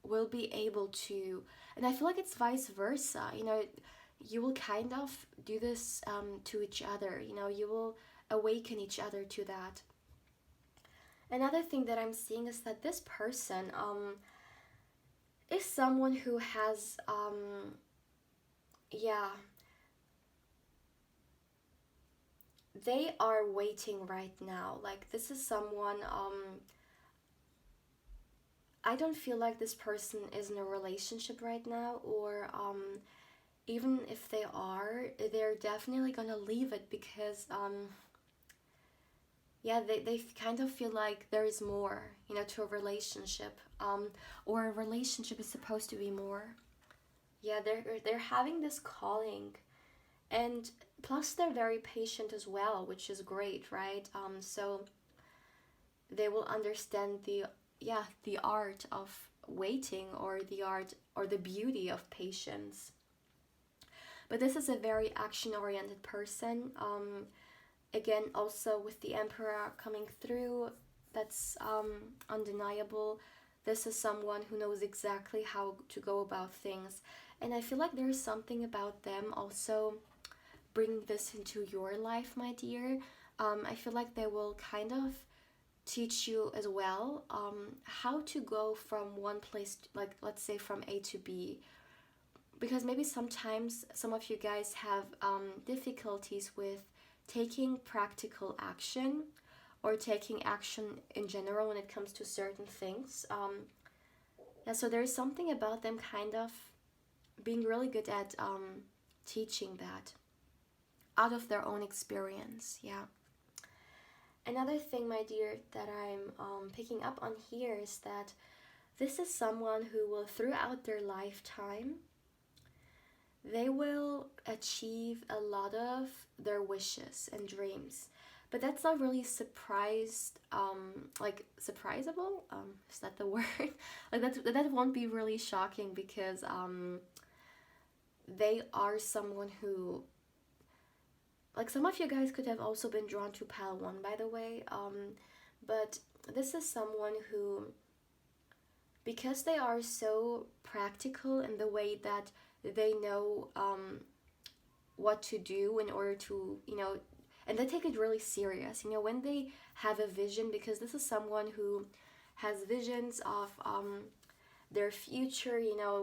S2: will be able to, and I feel like it's vice versa, you know. You will kind of do this to each other, you know. You will awaken each other to that. Another thing that I'm seeing is that this person is someone who has yeah, they are waiting right now. Like, this is someone, I don't feel like this person is in a relationship right now, or even if they are, they're definitely gonna leave it, because yeah, they kind of feel like there is more, you know, to a relationship, or a relationship is supposed to be more. Yeah, they're having this calling, and plus they're very patient as well, which is great, right? So they will understand the, yeah, the art of waiting, or the art or the beauty of patience. But this is a very action oriented person. Again, also with the Emperor coming through, that's undeniable. This is someone who knows exactly how to go about things, and I feel like there's something about them also bringing this into your life, my dear. I feel like they will kind of teach you as well, how to go from one place, like let's say from A to B, because maybe sometimes some of you guys have difficulties with taking practical action, or taking action in general when it comes to certain things. Yeah, so there's something about them kind of being really good at teaching that out of their own experience. Yeah. Another thing, my dear, that I'm picking up on here is that this is someone who will, throughout their lifetime, they will achieve a lot of their wishes and dreams. But that's not really surprisable. Is that the word? Like that won't be really shocking because they are someone who, like, some of you guys could have also been drawn to pile one, by the way. But this is someone who, because they are so practical in the way that they know what to do in order to, and they take it really serious, when they have a vision, because this is someone who has visions of their future,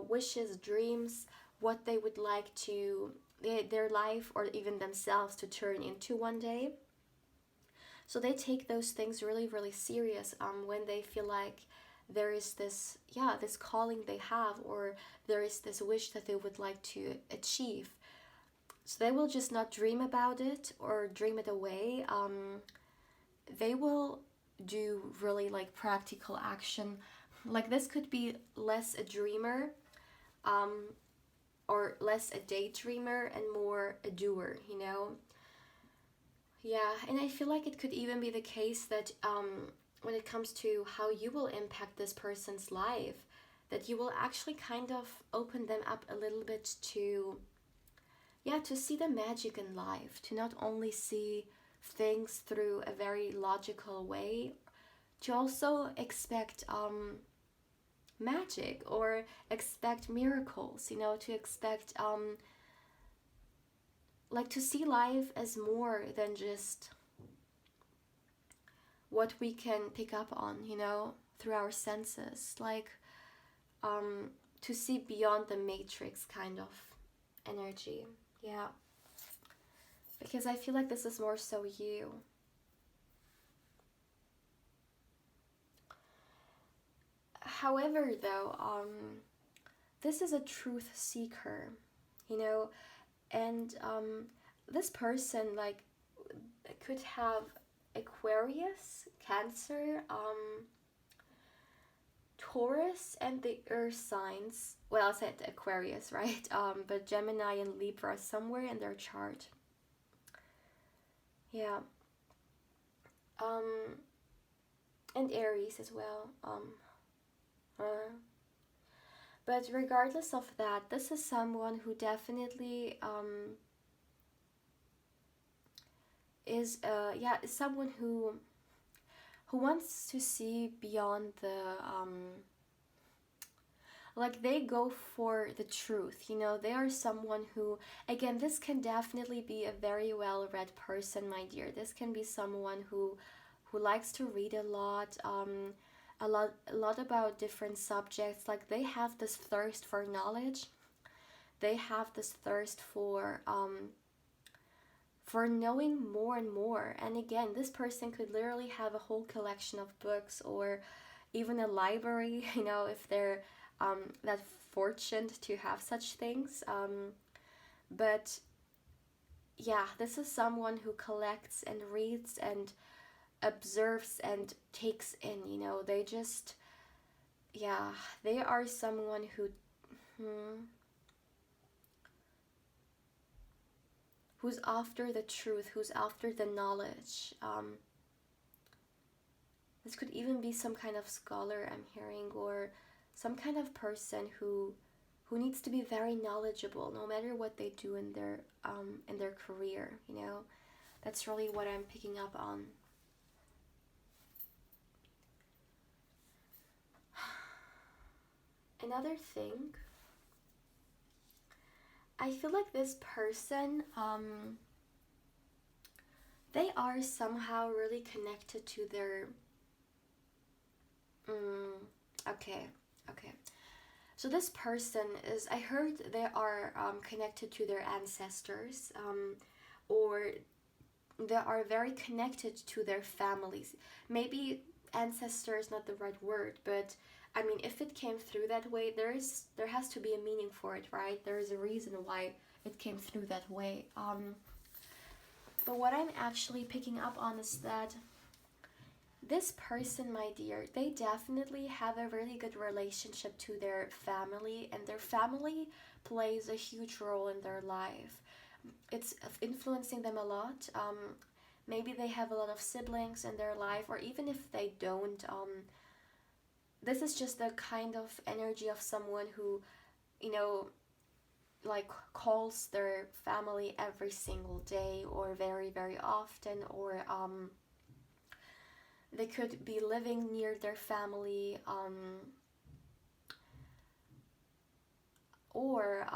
S2: wishes, dreams, what they would like to, their life or even themselves to turn into one day. So they take those things really, really serious when they feel like there is this calling they have, or there is this wish that they would like to achieve. So they will just not dream about it or dream it away. They will do really like practical action. Like this could be less a dreamer, or less a daydreamer and more a doer, Yeah, and I feel like it could even be the case that when it comes to how you will impact this person's life, that you will actually kind of open them up a little bit to see the magic in life, to not only see things through a very logical way, to also expect magic or expect miracles, to expect like to see life as more than just what we can pick up on, through our senses, like to see beyond the matrix kind of energy. Yeah, because I feel like this is more so you. However, though, this is a truth seeker, and this person like could have Aquarius, Cancer, Taurus, and the earth signs. Well, I said Aquarius, right? But Gemini and Libra somewhere in their chart. Yeah. And Aries as well. But regardless of that, this is someone who definitely is someone who wants to see beyond the like they go for the truth, they are someone who, again, this can definitely be a very well read person, my dear. This can be someone who likes to read a lot, a lot about different subjects. Like they have this thirst for knowledge, they have this thirst for knowing more and more. And again, this person could literally have a whole collection of books or even a library, if they're that fortunate to have such things. But yeah, this is someone who collects and reads and observes and takes in, they just, they are someone who who's after the truth, who's after the knowledge. This could even be some kind of scholar I'm hearing, or some kind of person who needs to be very knowledgeable no matter what they do in their career. That's really what I'm picking up on. Another thing, I feel like this person, they are somehow really connected to their okay. So this person is, I heard they are connected to their ancestors, or they are very connected to their families. Maybe ancestor is not the right word, but I mean, if it came through that way, there has to be a meaning for it, right? There is a reason why it came through that way. But what I'm actually picking up on is that this person, my dear, they definitely have a really good relationship to their family, and their family plays a huge role in their life. It's influencing them a lot. Maybe they have a lot of siblings in their life, or even if they don't, this is just the kind of energy of someone who, you know, like calls their family every single day or very, very often, or they could be living near their family, or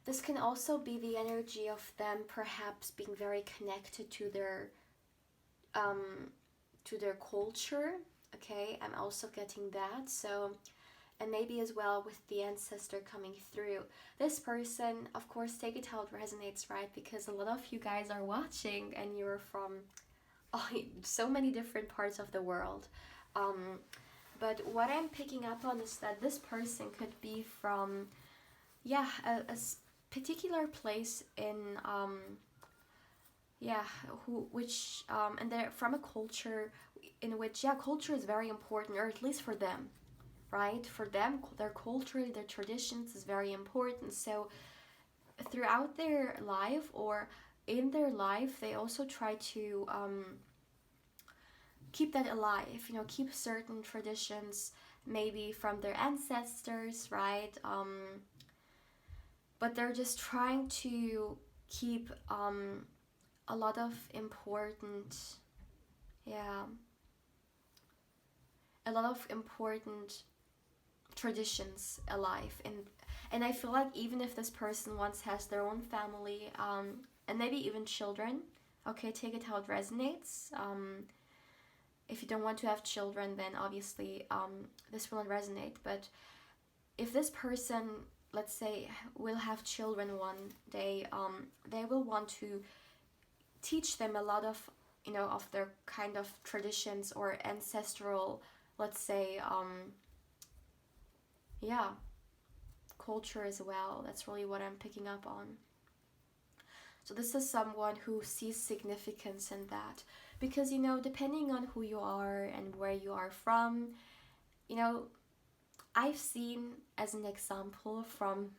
S2: this can also be the energy of them perhaps being very connected um, to their culture. Okay, I'm also getting that. So, and maybe as well with the ancestor coming through. This person, of course, take it how it resonates, right? Because a lot of you guys are watching and you're from so many different parts of the world. But what I'm picking up on is that this person could be from, yeah, a particular place in, yeah, and they're from a culture in which, yeah, culture is very important, or at least for them, right? For them, their culture, their traditions is very important. So throughout their life or in their life, they also try to keep that alive, you know, keep certain traditions maybe from their ancestors, right? But they're just trying to keep a lot of important, yeah, a lot of important traditions alive. And I feel like even if this person once has their own family, and maybe even children, okay, take it how it resonates. If you don't want to have children, then obviously this won't resonate. But if this person, let's say, will have children one day, they will want to teach them a lot of, you know, of their kind of traditions or ancestral, let's say, yeah, culture as well. That's really what I'm picking up on. So this is someone who sees significance in that, because, you know, depending on who you are and where you are from, you know, I've seen, as an example from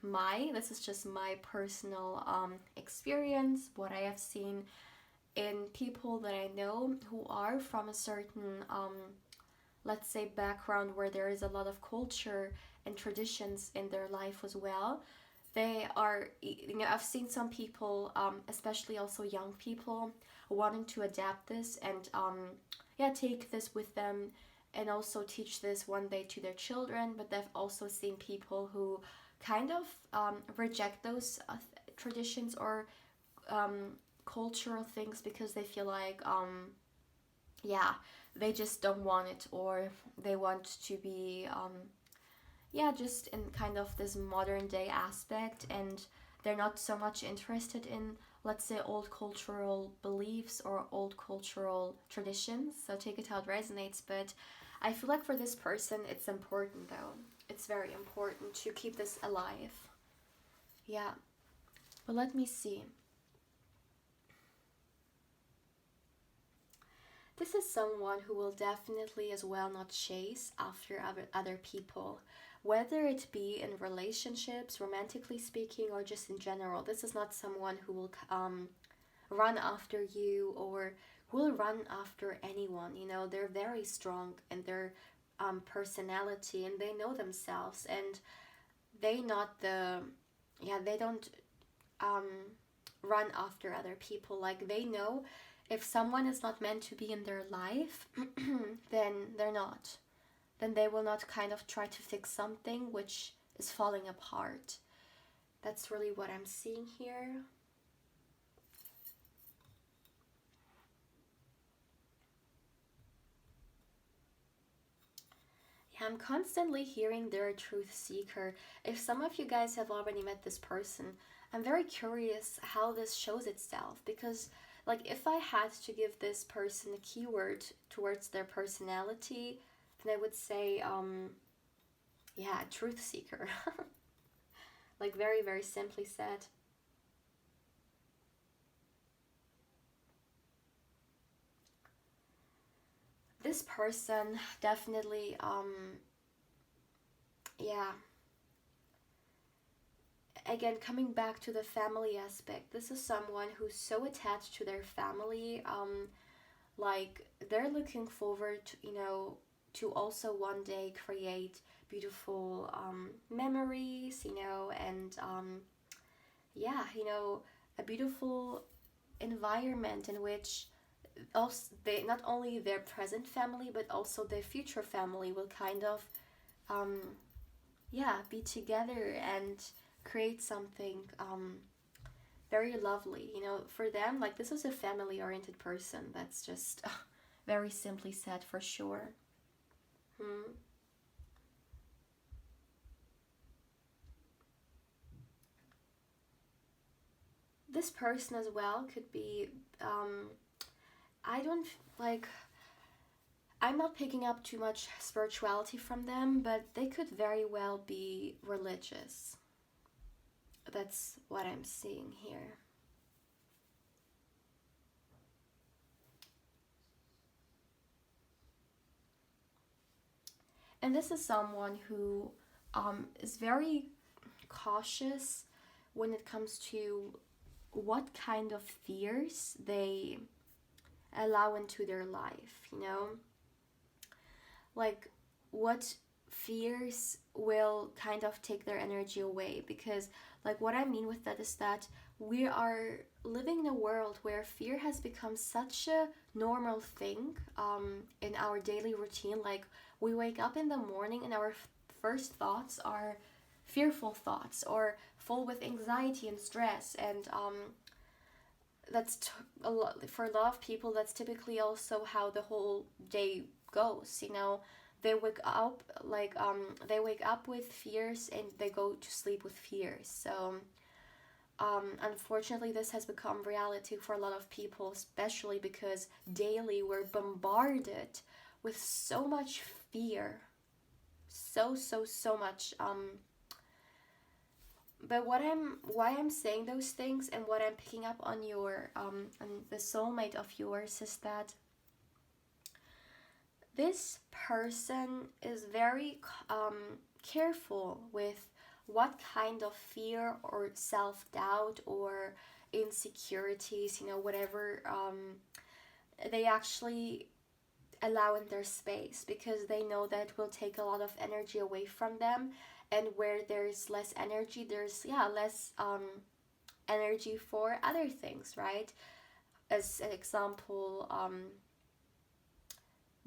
S2: this is just my personal experience, what I have seen in people that I know who are from a certain, let's say, background where there is a lot of culture and traditions in their life as well. They are, you know, I've seen some people, especially also young people, wanting to adapt this and, yeah, take this with them and also teach this one day to their children. But I've also seen people who kind of reject those traditions or cultural things because they feel like, yeah, they just don't want it, or they want to be, yeah, just in kind of this modern day aspect, and they're not so much interested in, let's say, old cultural beliefs or old cultural traditions. So take it how it resonates. But I feel like for this person, it's important though. It's very important to keep this alive. Yeah. But let me see. This is someone who will definitely as well not chase after other people, whether it be in relationships, romantically speaking, or just in general. This is not someone who will run after you or who will run after anyone. You know, they're very strong in their personality, and they know themselves, and they don't run after other people. Like, they know if someone is not meant to be in their life, then they're not. Then they will not kind of try to fix something which is falling apart. That's really what I'm seeing here. Yeah, I'm constantly hearing they're a truth seeker. If some of you guys have already met this person, I'm very curious how this shows itself, because, like, if I had to give this person a keyword towards their personality, And I would say, yeah, truth seeker. Like very, very simply said. This person definitely, yeah, again, coming back to the family aspect, this is someone who's so attached to their family. Like they're looking forward to, to also one day create beautiful memories, and yeah, a beautiful environment in which also they, not only their present family but also their future family will kind of um, yeah, be together and create something very lovely. For them, like this is a family oriented person. That's just very simply said for sure. Hmm. This person as well could be, I don't like, I'm not picking up too much spirituality from them, but they could very well be religious. That's what I'm seeing here. And this is someone who is very cautious when it comes to what kind of fears they allow into their life, Like what fears will kind of take their energy away, because like what I mean with that is that we are living in a world where fear has become such a normal thing in our daily routine. Like we wake up in the morning and our first thoughts are fearful thoughts or full with anxiety and stress, and a lot for a lot of people. That's typically also how the whole day goes. They wake up they wake up with fears and they go to sleep with fears. So unfortunately, this has become reality for a lot of people, especially because daily we're bombarded with so much fear, so much. But why I'm saying those things and what I'm picking up on your on the soulmate of yours is that this person is very careful with what kind of fear or self-doubt or insecurities, whatever they actually allow in their space, because they know that it will take a lot of energy away from them, and where there's less energy, there's less energy for other things, right? As an example,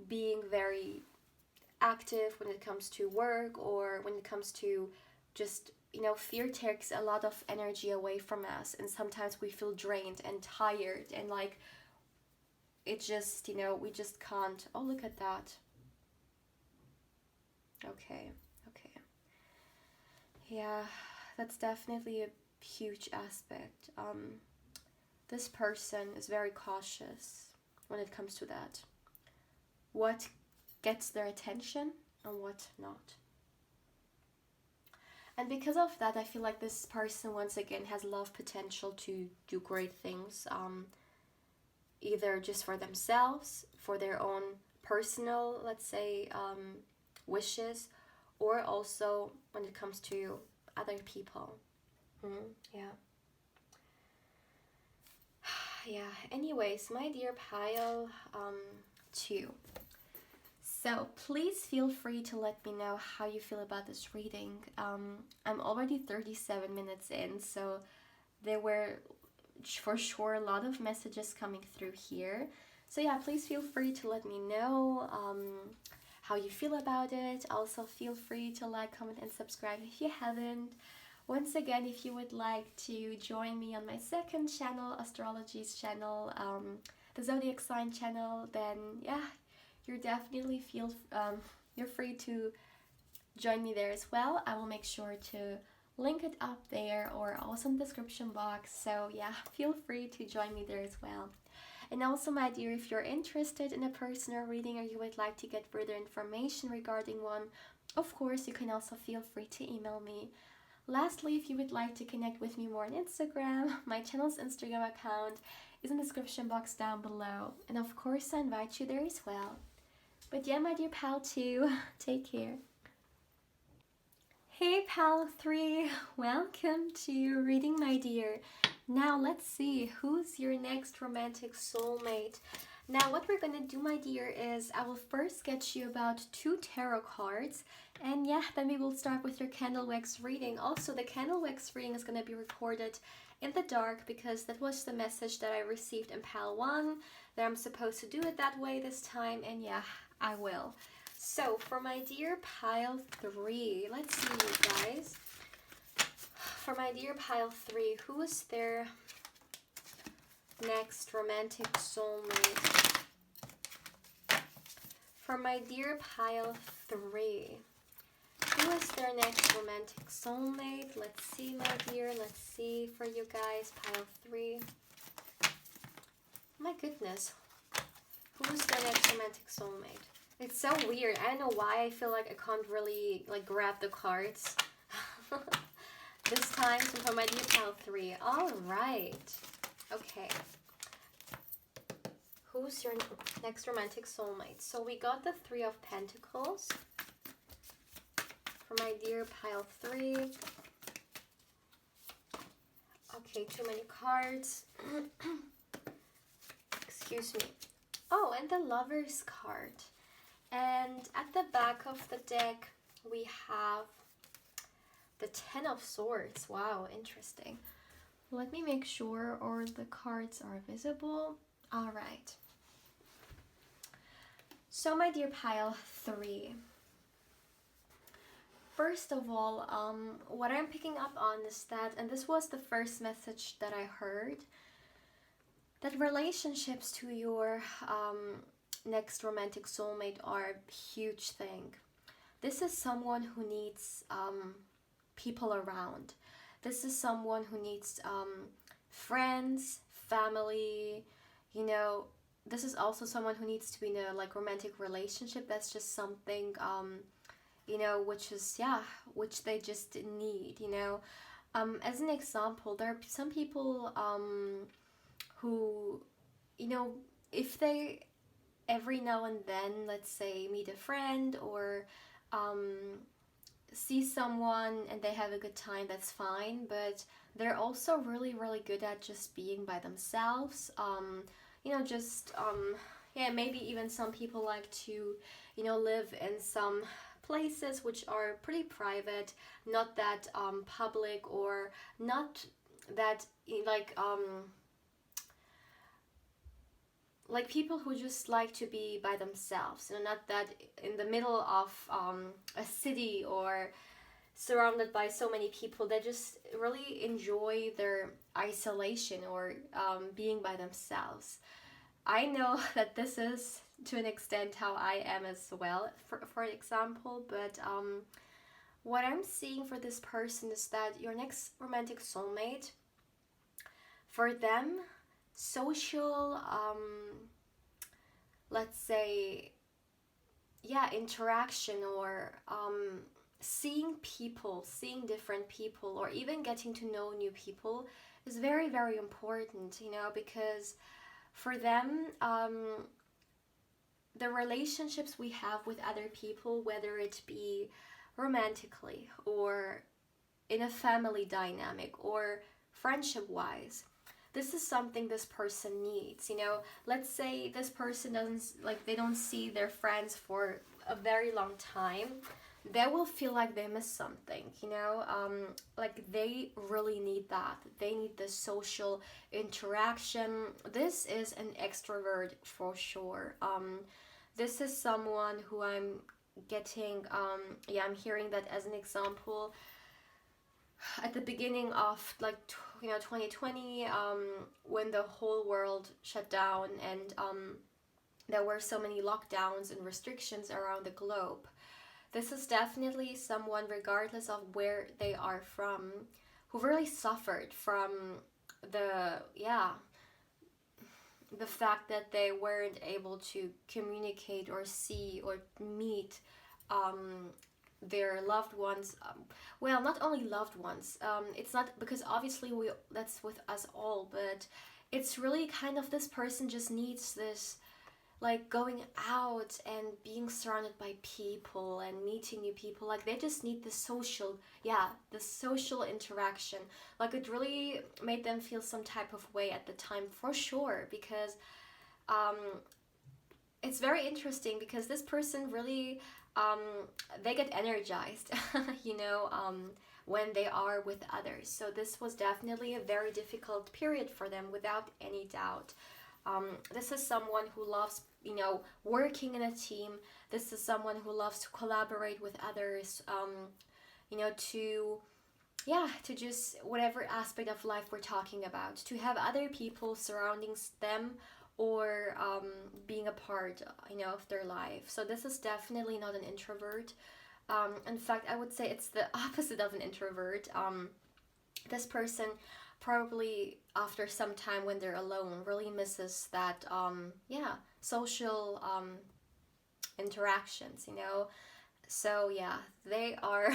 S2: being very active when it comes to work, or when it comes to just fear takes a lot of energy away from us, and sometimes we feel drained and tired, and like it just we just can't. Oh, look at that. Okay. Yeah, that's definitely a huge aspect. This person is very cautious when it comes to that. What gets their attention and what not. And because of that, I feel like this person once again has a lot of potential to do great things, either just for themselves, for their own personal, let's say, wishes, or also when it comes to other people. Yeah. Yeah. Anyways, my dear pile 2. So please feel free to let me know how you feel about this reading. I'm already 37 minutes in, so there were for sure a lot of messages coming through here. So yeah, please feel free to let me know how you feel about it. Also feel free to like, comment, and subscribe if you haven't. Once again, if you would like to join me on my second channel, Astrology's channel, the Zodiac Sign channel, then yeah, you're definitely you're free to join me there as well. I will make sure to link it up there or also in the description box. So yeah, feel free to join me there as well. And also, my dear, if you're interested in a personal reading or you would like to get further information regarding one, of course, you can also feel free to email me. Lastly, if you would like to connect with me more on Instagram, my channel's Instagram account is in the description box down below. And of course, I invite you there as well. But yeah, my dear pal 2, take care. Hey pal 3, welcome to your reading, my dear. Now let's see who's your next romantic soulmate. Now what we're gonna do, my dear, is I will first get you about 2 tarot cards, and yeah, then we will start with your candle wax reading. Also, the candle wax reading is gonna be recorded in the dark because that was the message that I received in pile 1, that I'm supposed to do it that way this time, and yeah, I will. So for my dear pile 3, let's see, you guys. For my dear pile 3, who is their next romantic soulmate? For my dear pile 3, who is their next romantic soulmate? Let's see, my dear. Let's see for you guys. Pile 3. My goodness. Who is their next romantic soulmate? It's so weird. I don't know why I feel like I can't really like grab the cards this time. So for my dear pile 3. All right. Okay. Who's your next romantic soulmate? So we got the 3 of Pentacles for my dear pile 3. Okay, too many cards. Excuse me. Oh, and the Lover's card. And at the back of the deck, we have the 10 of Swords. Wow, interesting. Let me make sure all the cards are visible. All right. So, my dear pile 3. First of all, what I'm picking up on is that, and this was the first message that I heard, that relationships to your next romantic soulmate are a huge thing. This is someone who needs people around. This is someone who needs friends, family, you know. This is also someone who needs to be in a like romantic relationship. That's just something you know, which is, yeah, which they just need, you know. As an example, there are some people who, you know, if they every now and then, let's say, meet a friend or see someone and they have a good time, that's fine, but they're also really, really good at just being by themselves. You know, just, yeah, maybe even some people like to, you know, live in some places which are pretty private, not that public, or not that like people who just like to be by themselves, you know, not that in the middle of a city or surrounded by so many people. They just really enjoy their isolation or being by themselves. I know that this is to an extent how I am as well, for example, but what I'm seeing for this person is that your next romantic soulmate, for them, social, let's say, yeah, interaction, or seeing people, seeing different people, or even getting to know new people is very, very important, you know, because for them, the relationships we have with other people, whether it be romantically or in a family dynamic or friendship-wise, this is something this person needs, you know. Let's say this person doesn't, like, they don't see their friends for a very long time. They will feel like they miss something, you know, like they really need that. They need the social interaction. This is an extrovert for sure. This is someone who I'm getting, yeah, I'm hearing that as an example. At the beginning of, like, you know, 2020, when the whole world shut down and there were so many lockdowns and restrictions around the globe, this is definitely someone, regardless of where they are from, who really suffered from the, yeah, the fact that they weren't able to communicate or see or meet their loved ones. Well, not only loved ones. It's not, because obviously that's with us all, but it's really kind of, this person just needs this, like, going out and being surrounded by people and meeting new people. Like, they just need the social, yeah, the social interaction. Like, it really made them feel some type of way at the time, for sure, because um it's very interesting, because this person really, um they get energized, you know, when they are with others. So this was definitely a very difficult period for them, without any doubt. This is someone who loves, you know, working in a team. This is someone who loves to collaborate with others, you know, to, yeah, to just whatever aspect of life we're talking about, to have other people surrounding them, or being a part, you know, of their life. So this is definitely not an introvert. In fact, I would say it's the opposite of an introvert. This person probably, after some time when they're alone, really misses that, yeah, social interactions, you know. So yeah, they are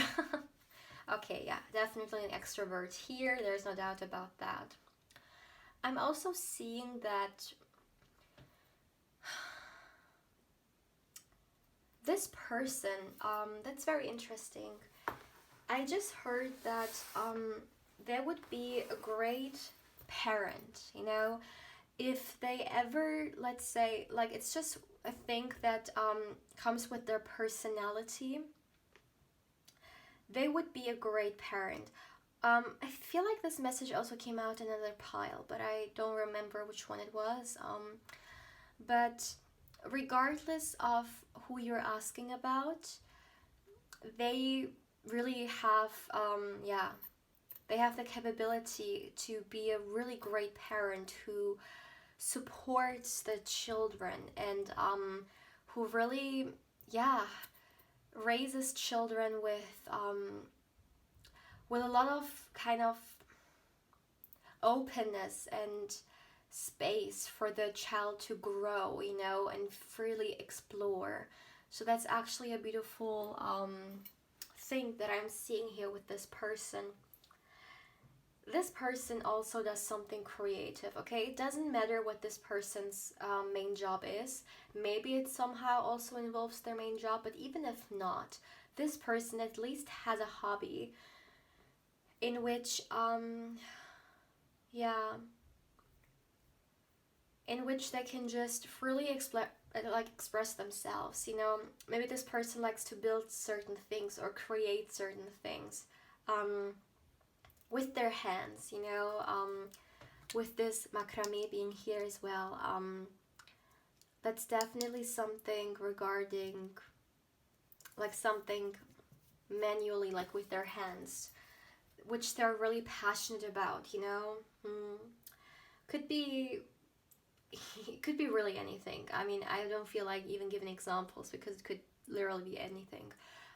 S2: okay, yeah, definitely an extrovert here, there's no doubt about that. I'm also seeing that this person, that's very interesting. I just heard that they would be a great parent, you know, if they ever, let's say, like, it's just a thing that comes with their personality. They would be a great parent. I feel like this message also came out in another pile, but I don't remember which one it was. But regardless of who you're asking about, they really have, yeah, they have the capability to be a really great parent who supports the children, and who really, yeah, raises children with a lot of kind of openness and space for the child to grow, you know, and freely explore. So that's actually a beautiful thing that I'm seeing here with this person. This person also does something creative, okay? It doesn't matter what this person's main job is. Maybe it somehow also involves their main job, but even if not, this person at least has a hobby in which, yeah, in which they can just freely express themselves, you know. Maybe this person likes to build certain things or create certain things with their hands, you know, with this macrame being here as well. That's definitely something regarding, like, something manually, like with their hands, which they're really passionate about, you know. Could be, it could be really anything. I mean, I don't feel like even giving examples, because it could literally be anything.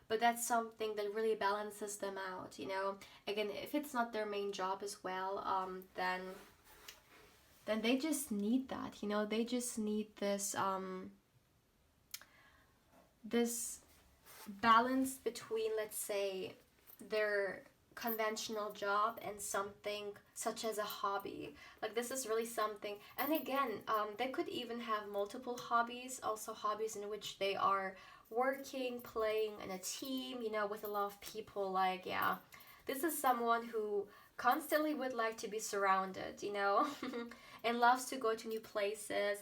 S2: But that's something that really balances them out, you know. Again, if it's not their main job as well, then they just need that, you know. They just need this this balance between, let's say, their conventional job and something such as a hobby. Like, this is really something. And again, they could even have multiple hobbies, also hobbies in which they are working, playing in a team, you know, with a lot of people. Like, yeah, this is someone who constantly would like to be surrounded, you know, and loves to go to new places,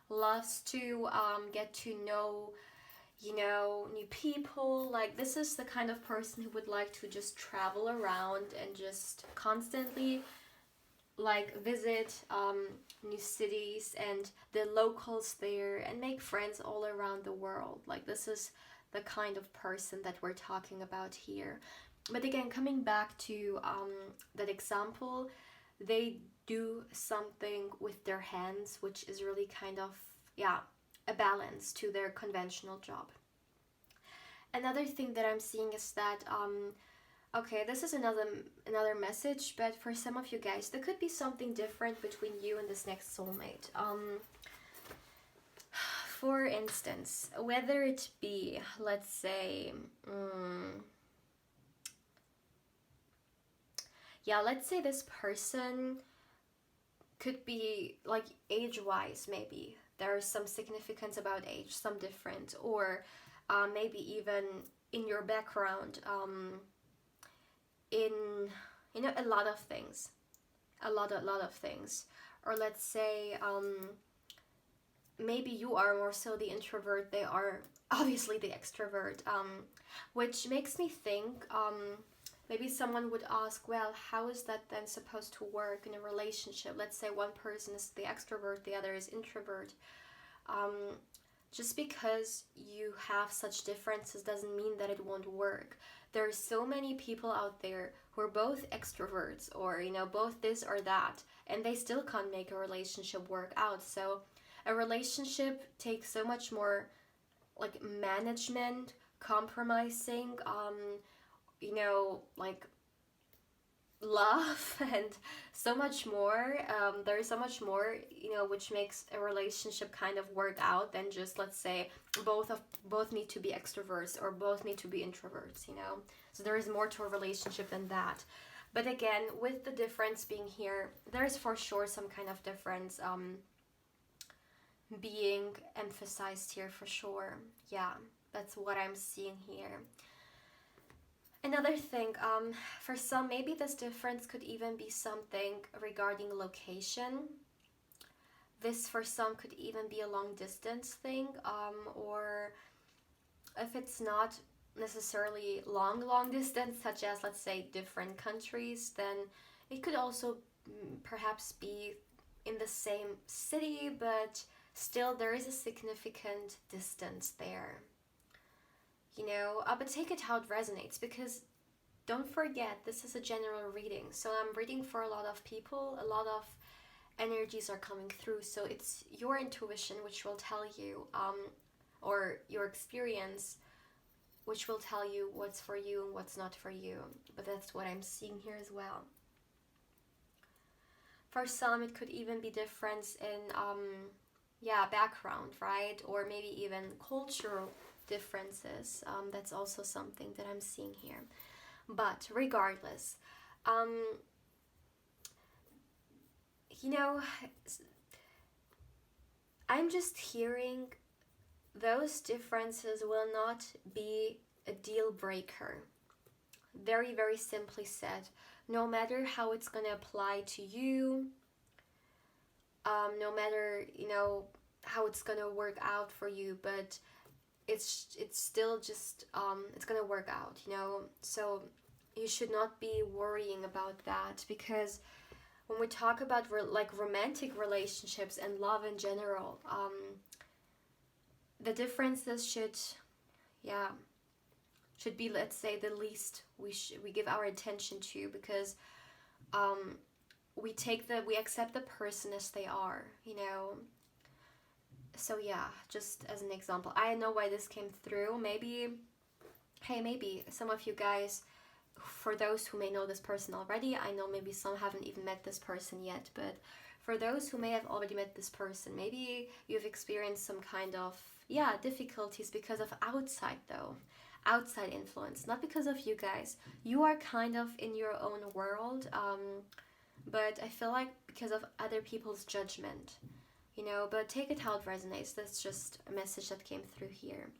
S2: loves to get to know, you know, new people. Like, this is the kind of person who would like to just travel around and just constantly, like, visit new cities and the locals there and make friends all around the world. Like, this is the kind of person that we're talking about here. But again, coming back to that example, they do something with their hands, which is really kind of, yeah, a balance to their conventional job. Another thing that I'm seeing is that Okay, this is another message, but for some of you guys, there could be something different between you and this next soulmate. For instance, whether it be, let's say, yeah, let's say this person could be like age-wise, maybe there's some significance about age, some different, or maybe even in your background, in a lot of things, a lot of things, or let's say maybe you are more so the introvert, they are obviously the extrovert, which makes me think, maybe someone would ask, well, how is that then supposed to work in a relationship? Let's say one person is the extrovert, the other is introvert. Just because you have such differences doesn't mean that it won't work. There are so many people out there who are both extroverts, or both this or that, and they still can't make a relationship work out. So a relationship takes so much more like management, compromising, like love, and so much more. There's so much more, which makes a relationship kind of work out than just, let's say, both need to be extroverts or both need to be introverts. So there is more to a relationship than that. But again, with the difference being here, there's for sure some kind of difference being emphasized here for sure. Yeah, that's what I'm seeing here. Another thing, for some, maybe this difference could even be something regarding location. This for some could even be a long distance thing, or if it's not necessarily long distance, such as, let's say, different countries, then it could also perhaps be in the same city, but still there is a significant distance there. But take it how it resonates, because don't forget, this is a general reading. So I'm reading for a lot of people, a lot of energies are coming through. So it's your intuition which will tell you, or your experience, which will tell you what's for you and what's not for you. But that's what I'm seeing here as well. For some, it could even be difference in, background, right? Or maybe even cultural differences. That's also something that I'm seeing here. But regardless, I'm just hearing those differences will not be a deal breaker. Very, very simply said, no matter how it's going to apply to you, no matter, how it's going to work out for you, but it's still just it's gonna work out, so you should not be worrying about that, because when we talk about romantic relationships and love in general, the differences should be, let's say, the least we give our attention to, because we accept the person as they are, So yeah, just as an example, I know why this came through. Maybe some of you guys, for those who may know this person already, I know maybe some haven't even met this person yet, but for those who may have already met this person, maybe you've experienced some kind of, difficulties because of outside influence, not because of you guys. You are kind of in your own world, but I feel like because of other people's judgment. But take it how it resonates. That's just a message that came through here.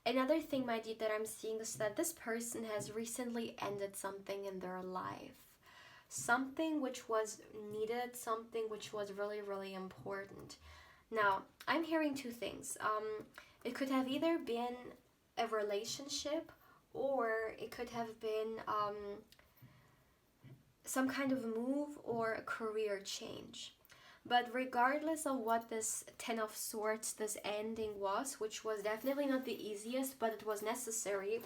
S2: Another thing, my dear, that I'm seeing is that this person has recently ended something in their life. Something which was needed, something which was really, really important. Now, I'm hearing two things. It could have either been a relationship, or it could have been some kind of move or a career change. But regardless of what this Ten of Swords, this ending was, which was definitely not the easiest, but it was necessary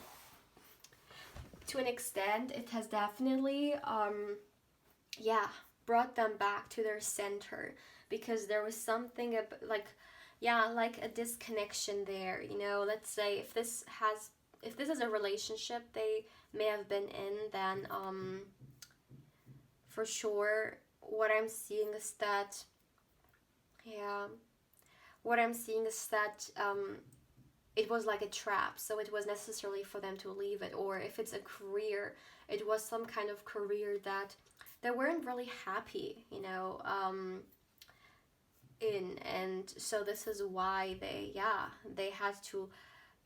S2: to an extent, it has definitely, brought them back to their center, because there was something like a disconnection there. Let's say if this has if this is a relationship they may have been in, then for sure what I'm seeing is that, yeah, what I'm seeing is that it was like a trap, so it was necessarily for them to leave it. Or if it's a career, it was some kind of career that they weren't really happy, in, and so this is why they had to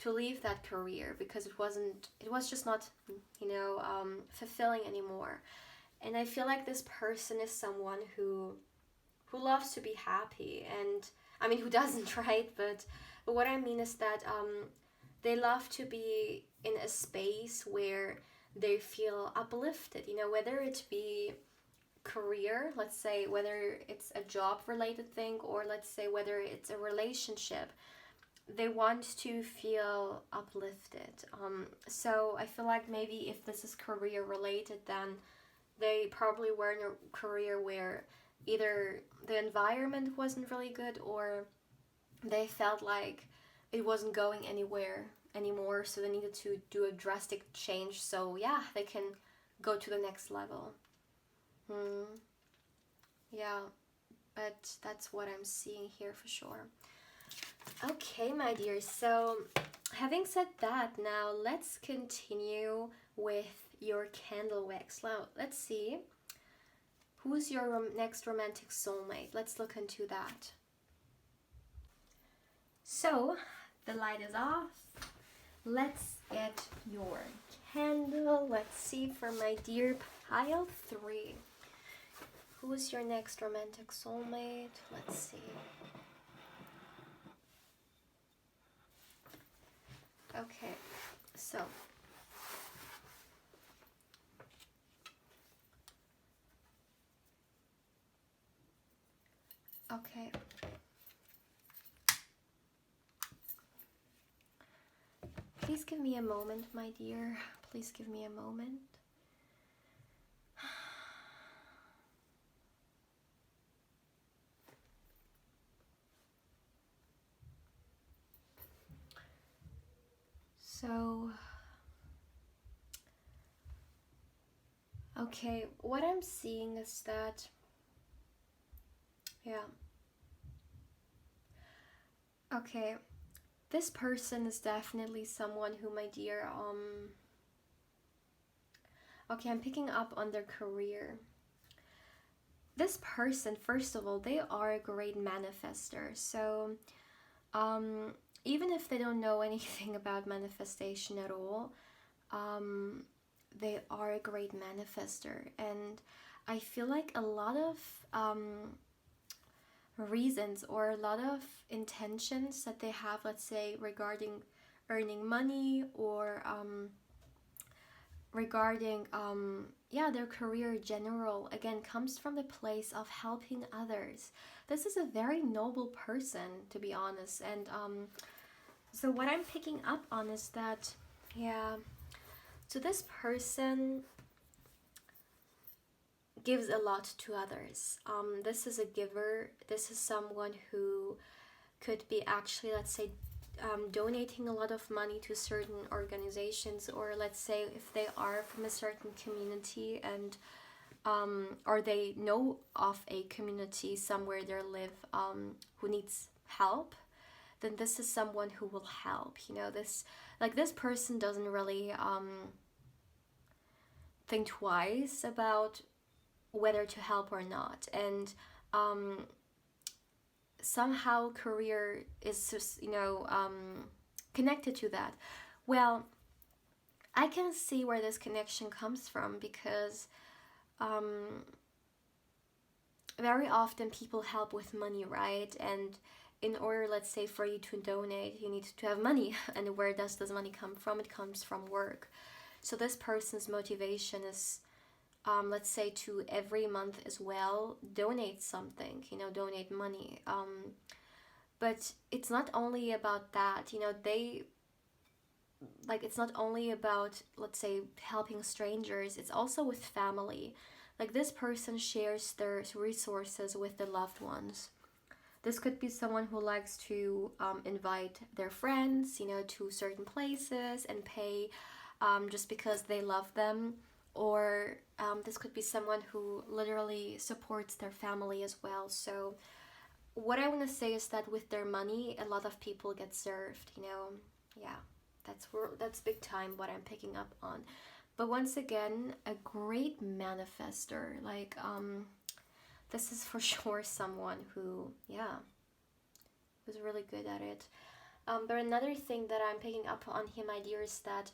S2: leave that career, because it was just not, fulfilling anymore. And I feel like this person is someone who loves to be happy, and I mean, who doesn't, right? But what I mean is that they love to be in a space where they feel uplifted, whether it be career, let's say, whether it's a job related thing, or let's say whether it's a relationship. They want to feel uplifted. So I feel like maybe if this is career related, then they probably were in a career where either the environment wasn't really good, or they felt like it wasn't going anywhere anymore, so they needed to do a drastic change, so yeah, they can go to the next level. Yeah, but that's what I'm seeing here for sure. Okay, my dear, so having said that, now let's continue with your candle wax. Now, let's see. Who's your next romantic soulmate? Let's look into that. So, the light is off. Let's get your candle. Let's see for my dear pile 3. Who's your next romantic soulmate? Let's see. Okay, so okay. Please give me a moment, my dear. Please give me a moment. So, okay, what I'm seeing is that, yeah, okay, this person is definitely someone who, my dear, okay, I'm picking up on their career. This person, first of all, they are a great manifester, so, even if they don't know anything about manifestation at all, they are a great manifester. And I feel like a lot of reasons or a lot of intentions that they have, let's say, regarding earning money, or regarding their career in general, again, comes from the place of helping others. This is a very noble person, to be honest. And so what I'm picking up on is that, yeah, so this person gives a lot to others. This is a giver. This is someone who could be actually, let's say, donating a lot of money to certain organizations, or let's say if they are from a certain community, and or they know of a community somewhere they live who needs help, then this is someone who will help. This person doesn't really think twice about whether to help or not. And somehow career is just, connected to that. Well, I can see where this connection comes from, because very often people help with money, right? And in order, let's say, for you to donate, you need to have money. And where does this money come from? It comes from work. So this person's motivation is, let's say, to every month as well donate something, donate money. But it's not only about that, it's not only about, let's say, helping strangers. It's also with family. Like, this person shares their resources with the loved ones. This could be someone who likes to invite their friends, to certain places and pay just because they love them. Or this could be someone who literally supports their family as well. So what I want to say is that with their money, a lot of people get served. Yeah, that's big time what I'm picking up on. But once again, a great manifester. Like, this is for sure someone who, yeah, was really good at it. But another thing that I'm picking up on here, my dear, is that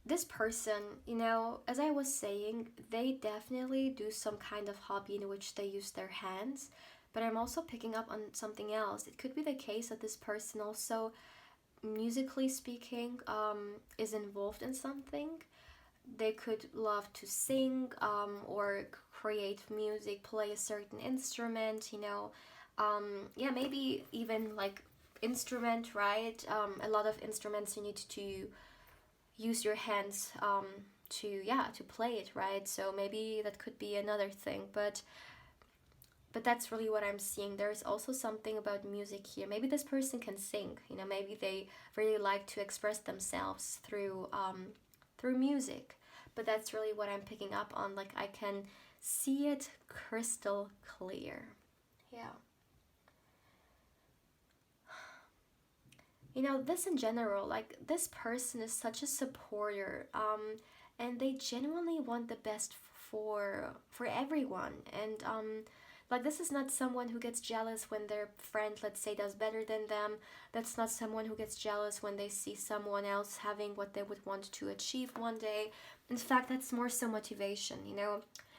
S2: this person, as I was saying, they definitely do some kind of hobby in which they use their hands. But I'm also picking up on something else. It could be the case that this person also, musically speaking, is involved in something. They could love to sing, or create music, play a certain instrument, yeah, maybe even like instrument, right? A lot of instruments you need to use your hands to play it, right? So maybe that could be another thing, but that's really what I'm seeing. There's also something about music here. Maybe this person can sing, maybe they really like to express themselves through music. But that's really what I'm picking up on. Like, I can see it crystal clear. Yeah. This in general, like, this person is such a supporter, and they genuinely want the best for everyone. And like, this is not someone who gets jealous when their friend, let's say, does better than them. That's not someone who gets jealous when they see someone else having what they would want to achieve one day. In fact, that's more so motivation,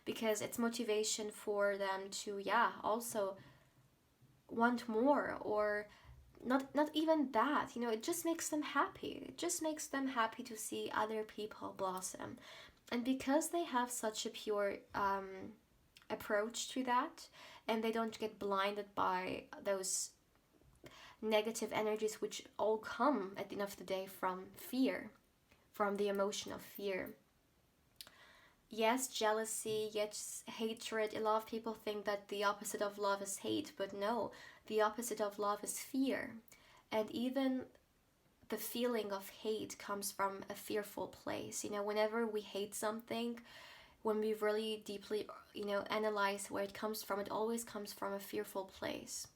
S2: because it's motivation for them to, yeah, also want more. Or not even that, it just makes them happy. It just makes them happy to see other people blossom. And because they have such a pure approach to that, and they don't get blinded by those negative energies, which all come at the end of the day from fear, from the emotion of fear. Yes, jealousy, yes, hatred. A lot of people think that the opposite of love is hate, but no, the opposite of love is fear. And even the feeling of hate comes from a fearful place. Whenever we hate something, when we really deeply, analyze where it comes from, it always comes from a fearful place.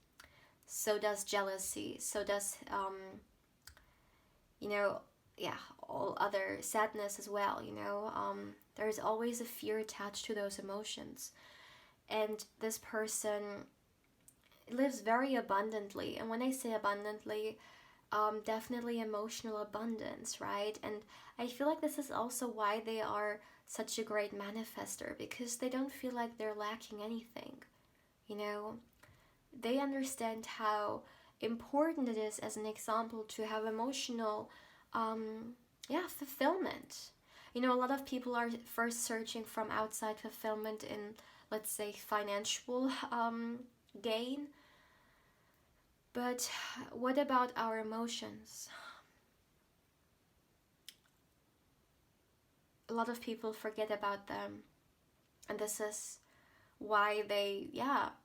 S2: So does jealousy. So does, yeah, all other sadness as well. There's always a fear attached to those emotions. And this person lives very abundantly. And when I say abundantly, definitely emotional abundance, right? And I feel like this is also why they are such a great manifester, because they don't feel like they're lacking anything. They understand how important it is, as an example, to have emotional fulfillment. A lot of people are first searching from outside fulfillment in, let's say, financial gain. But what about our emotions? A lot of people forget about them. And this is why they,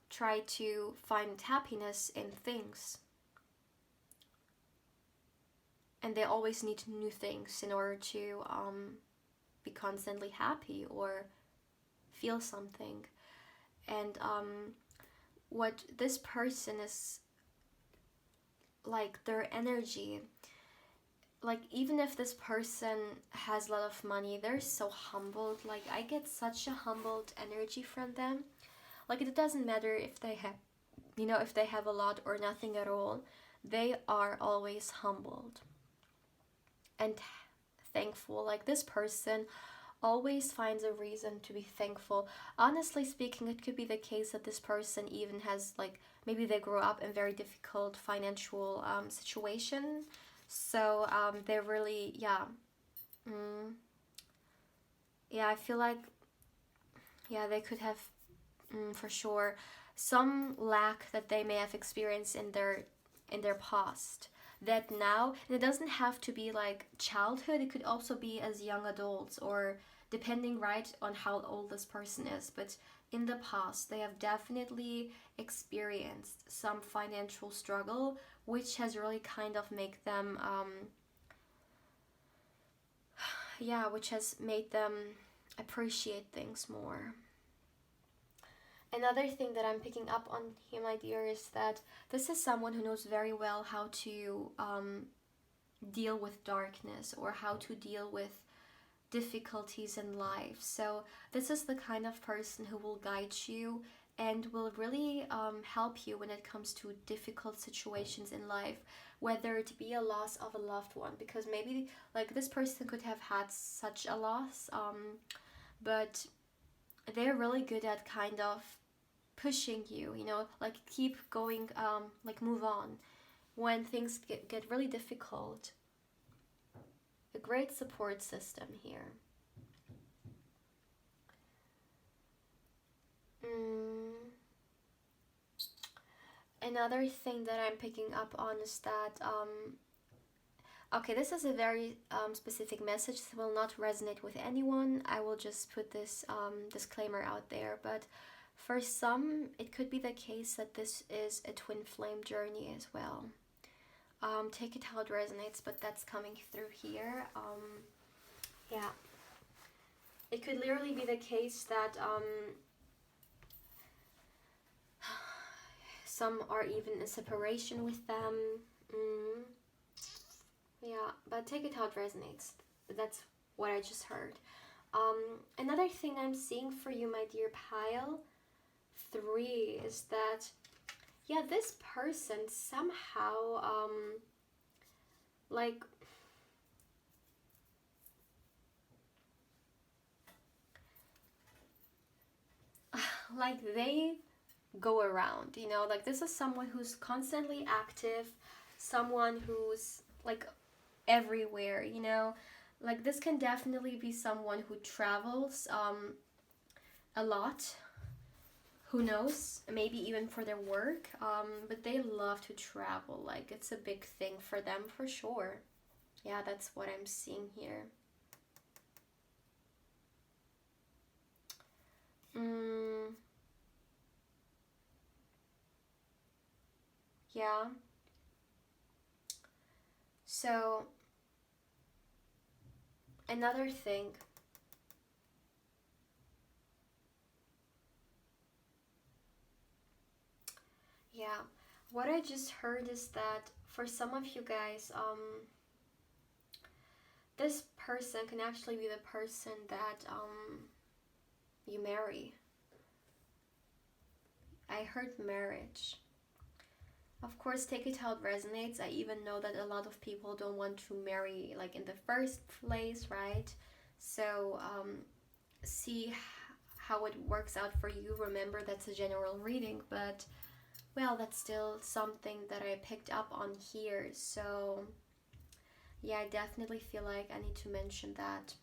S2: try to find happiness in things. And they always need new things in order to be constantly happy or feel something. And what this person is like, their energy, like, even if this person has a lot of money, they're so humbled. Like, I get such a humbled energy from them. Like, it doesn't matter if they have, if they have a lot or nothing at all, they are always humbled and thankful. Like, this person always finds a reason to be thankful. Honestly speaking, it could be the case that this person even has, like, maybe they grew up in very difficult financial situation. So they're really, I feel like, they could have, for sure, some lack that they may have experienced in their past, that now, and it doesn't have to be like childhood, it could also be as young adults, or depending, right, on how old this person is. But in the past they have definitely experienced some financial struggle, which has really kind of make them which has made them appreciate things more. Another thing that I'm picking up on here, my dear, is that this is someone who knows very well how to deal with darkness, or how to deal with difficulties in life. So this is the kind of person who will guide you and will really help you when it comes to difficult situations in life, whether it be a loss of a loved one, because maybe like this person could have had such a loss, but they're really good at kind of pushing you, like keep going, like move on when things get really difficult. A great support system here. Another thing that I'm picking up on is that, okay, this is a very specific message that will not resonate with anyone. I will just put this disclaimer out there, but for some, it could be the case that this is a twin flame journey as well. Take it how it resonates, but that's coming through here. Yeah. It could literally be the case that some are even in separation with them. Yeah, but take it how it resonates. That's what I just heard. Another thing I'm seeing for you, my dear pile 3, is that, yeah, this person somehow, like, they go around, like this is someone who's constantly active, someone who's like everywhere, like this can definitely be someone who travels a lot, who knows, maybe even for their work, but they love to travel, like it's a big thing for them for sure. Yeah, that's what I'm seeing here. Yeah. So, another thing. Yeah. What I just heard is that for some of you guys, this person can actually be the person that you marry. I heard marriage. Of course, take it how it resonates. I even know that a lot of people don't want to marry like in the first place, right? So see how it works out for you. Remember, that's a general reading, but well, that's still something that I picked up on here. So yeah, I definitely feel like I need to mention that.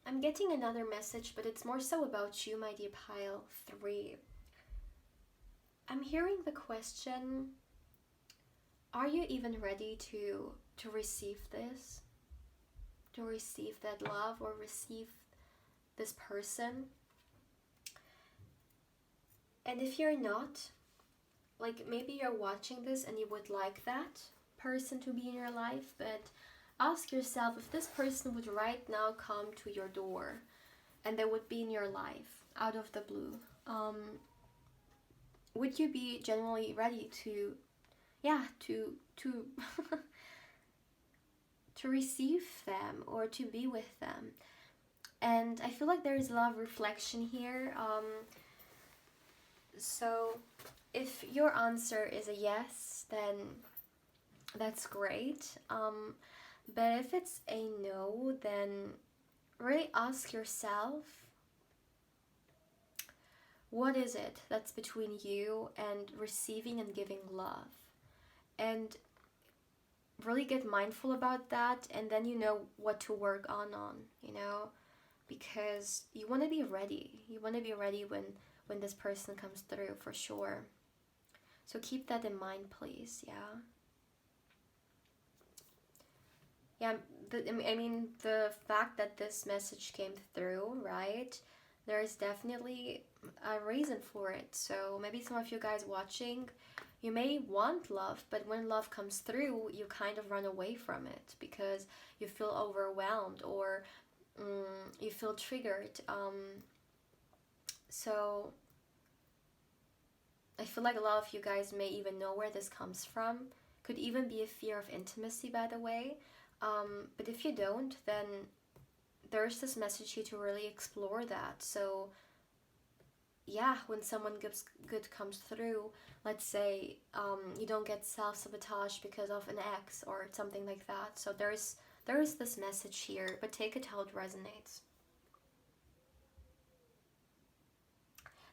S2: I'm getting another message, but it's more so about you, my dear pile 3. I'm hearing the question, are you even ready to receive this? To receive that love, or receive this person? And if you're not, like maybe you're watching this and you would like that person to be in your life, but ask yourself, if this person would right now come to your door and they would be in your life out of the blue, would you be genuinely ready to to receive them or to be with them? And I feel like there is a lot of reflection here. So if your answer is a yes, then that's great. But if it's a no, then really ask yourself, what is it that's between you and receiving and giving love? And really get mindful about that, and then you know what to work on, because you want to be ready. You want to be ready when this person comes through, for sure. So keep that in mind, please, yeah? Yeah, I mean, the fact that this message came through, right? There's definitely a reason for it. So maybe some of you guys watching, you may want love, but when love comes through, you kind of run away from it because you feel overwhelmed or you feel triggered. So I feel like a lot of you guys may even know where this comes from. Could even be a fear of intimacy, by the way. But if you don't, then there's this message here to really explore that. So yeah, when someone gives good comes through, let's say you don't get self-sabotage because of an ex or something like that. So there's this message here, but take it how it resonates.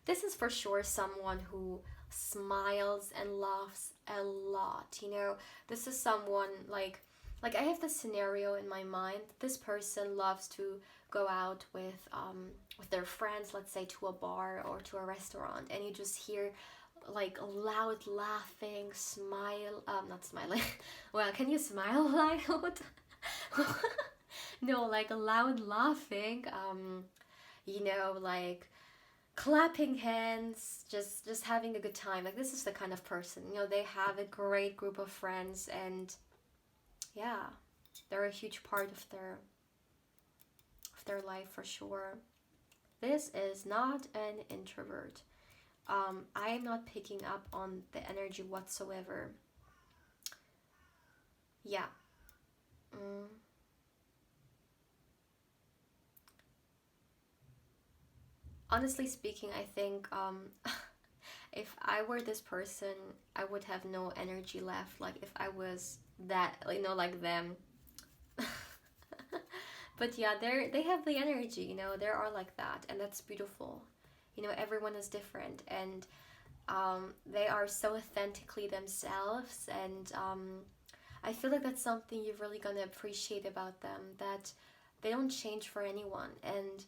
S2: This is for sure someone who smiles and laughs a lot, you know. This is someone like I have this scenario in my mind. This person loves to go out with their friends, let's say to a bar or to a restaurant, and you just hear like loud laughing, smile, not smiling. Well, can you smile loud? No, like loud laughing, you know, like clapping hands, just having a good time. Like this is the kind of person, you know, they have a great group of friends, and yeah, they're a huge part of their life for sure. This is not an introvert. I am not picking up on the energy whatsoever. Yeah. mm, Honestly speaking, I think if I were this person, I would have no energy left. Like if I was that, you know, like them. But yeah, they have the energy, you know, they are like that, and that's beautiful. You know, everyone is different, and they are so authentically themselves, and I feel like that's something you're really gonna appreciate about them, that they don't change for anyone, and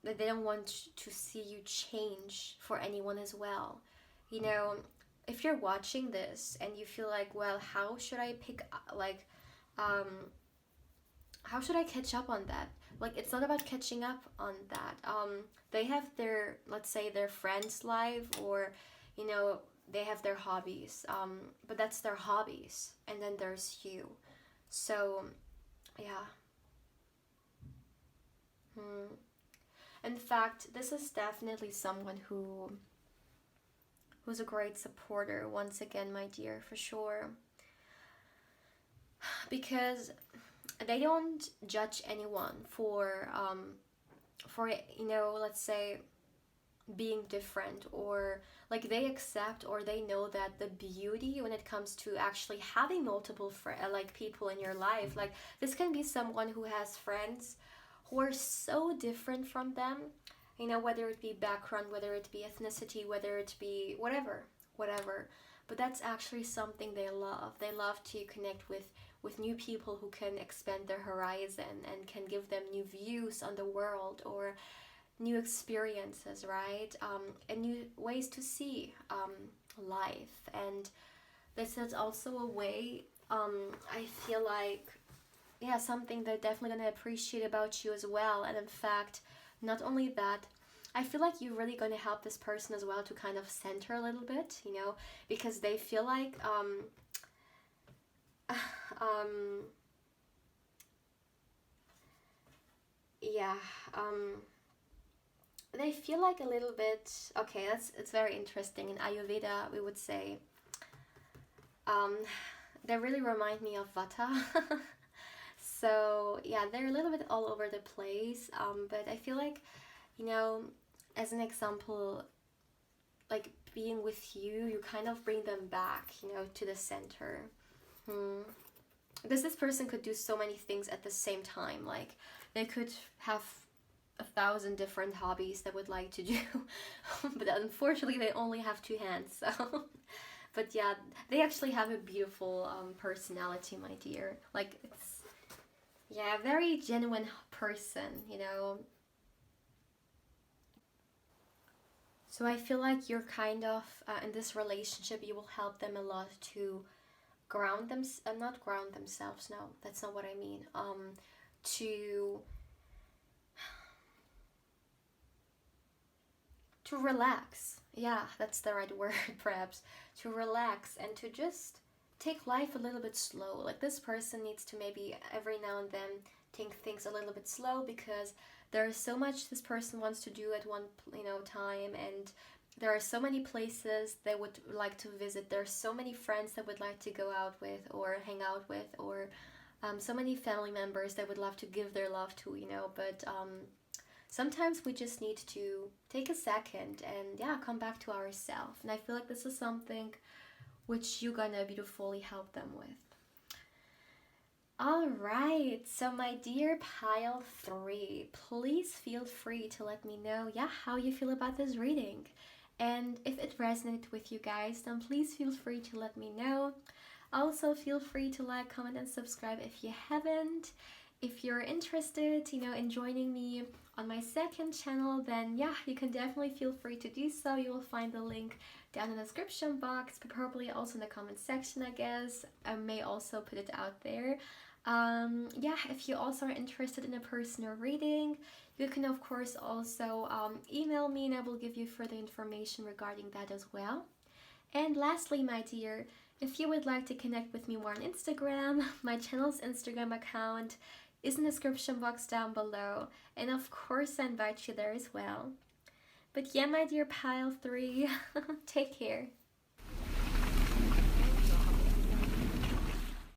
S2: that they don't want to see you change for anyone as well. You know, if you're watching this and you feel like, well, how should I um, how should I catch up on that? Like, it's not about catching up on that. They have their, let's say, their friend's life, or, you know, they have their hobbies. But that's their hobbies, and then there's you. So, yeah. Hmm. In fact, this is definitely someone who's a great supporter. Once again, my dear, for sure, because they don't judge anyone for you know, let's say being different, or like they accept or they know that the beauty when it comes to actually having multiple like people in your life, like this can be someone who has friends who are so different from them, you know, whether it be background, whether it be ethnicity, whether it be whatever, but that's actually something they love to connect with new people who can expand their horizon and can give them new views on the world, or new experiences, right? And new ways to see life. And this is also a way, I feel like, yeah, something they're definitely going to appreciate about you as well. And in fact, not only that, I feel like you're really going to help this person as well to kind of center a little bit, you know, because they feel like, um, yeah, they feel like a little bit, okay, that's it's very interesting. In Ayurveda, we would say, um, they really remind me of Vata. So yeah, they're a little bit all over the place. But I feel like, you know, as an example, like being with you, you kind of bring them back, you know, to the center. Hmm. Because this person could do so many things at the same time. Like they could have 1,000 different hobbies they would like to do, but unfortunately they only have two hands. So, but yeah, they actually have a beautiful personality, my dear. Like it's, yeah, a very genuine person, you know. So I feel like you're kind of in this relationship, you will help them a lot to not ground themselves, no, that's not what I mean. To relax. Yeah, that's the right word, perhaps. To relax and to just take life a little bit slow. Like, this person needs to maybe every now and then take things a little bit slow, because there is so much this person wants to do at one, time, and there are so many places they would like to visit. There are so many friends that would like to go out with or hang out with, or so many family members that would love to give their love to, but sometimes we just need to take a second and, yeah, come back to ourselves. And I feel like this is something which you're gonna beautifully help them with. All right, so my dear pile 3, please feel free to let me know, how you feel about this reading. And if it resonated with you guys, then please feel free to let me know. Also, feel free to like, comment, and subscribe if you haven't. If you're interested, in joining me on my second channel, then you can definitely feel free to do so. You will find the link down in the description box, but probably also in the comment section, I guess. I may also put it out there. If you also are interested in a personal reading, you can of course also email me, and I will give you further information regarding that as well. And lastly, my dear, if you would like to connect with me more on Instagram, my channel's Instagram account is in the description box down below, and of course I invite you there as well. But my dear pile 3, take care.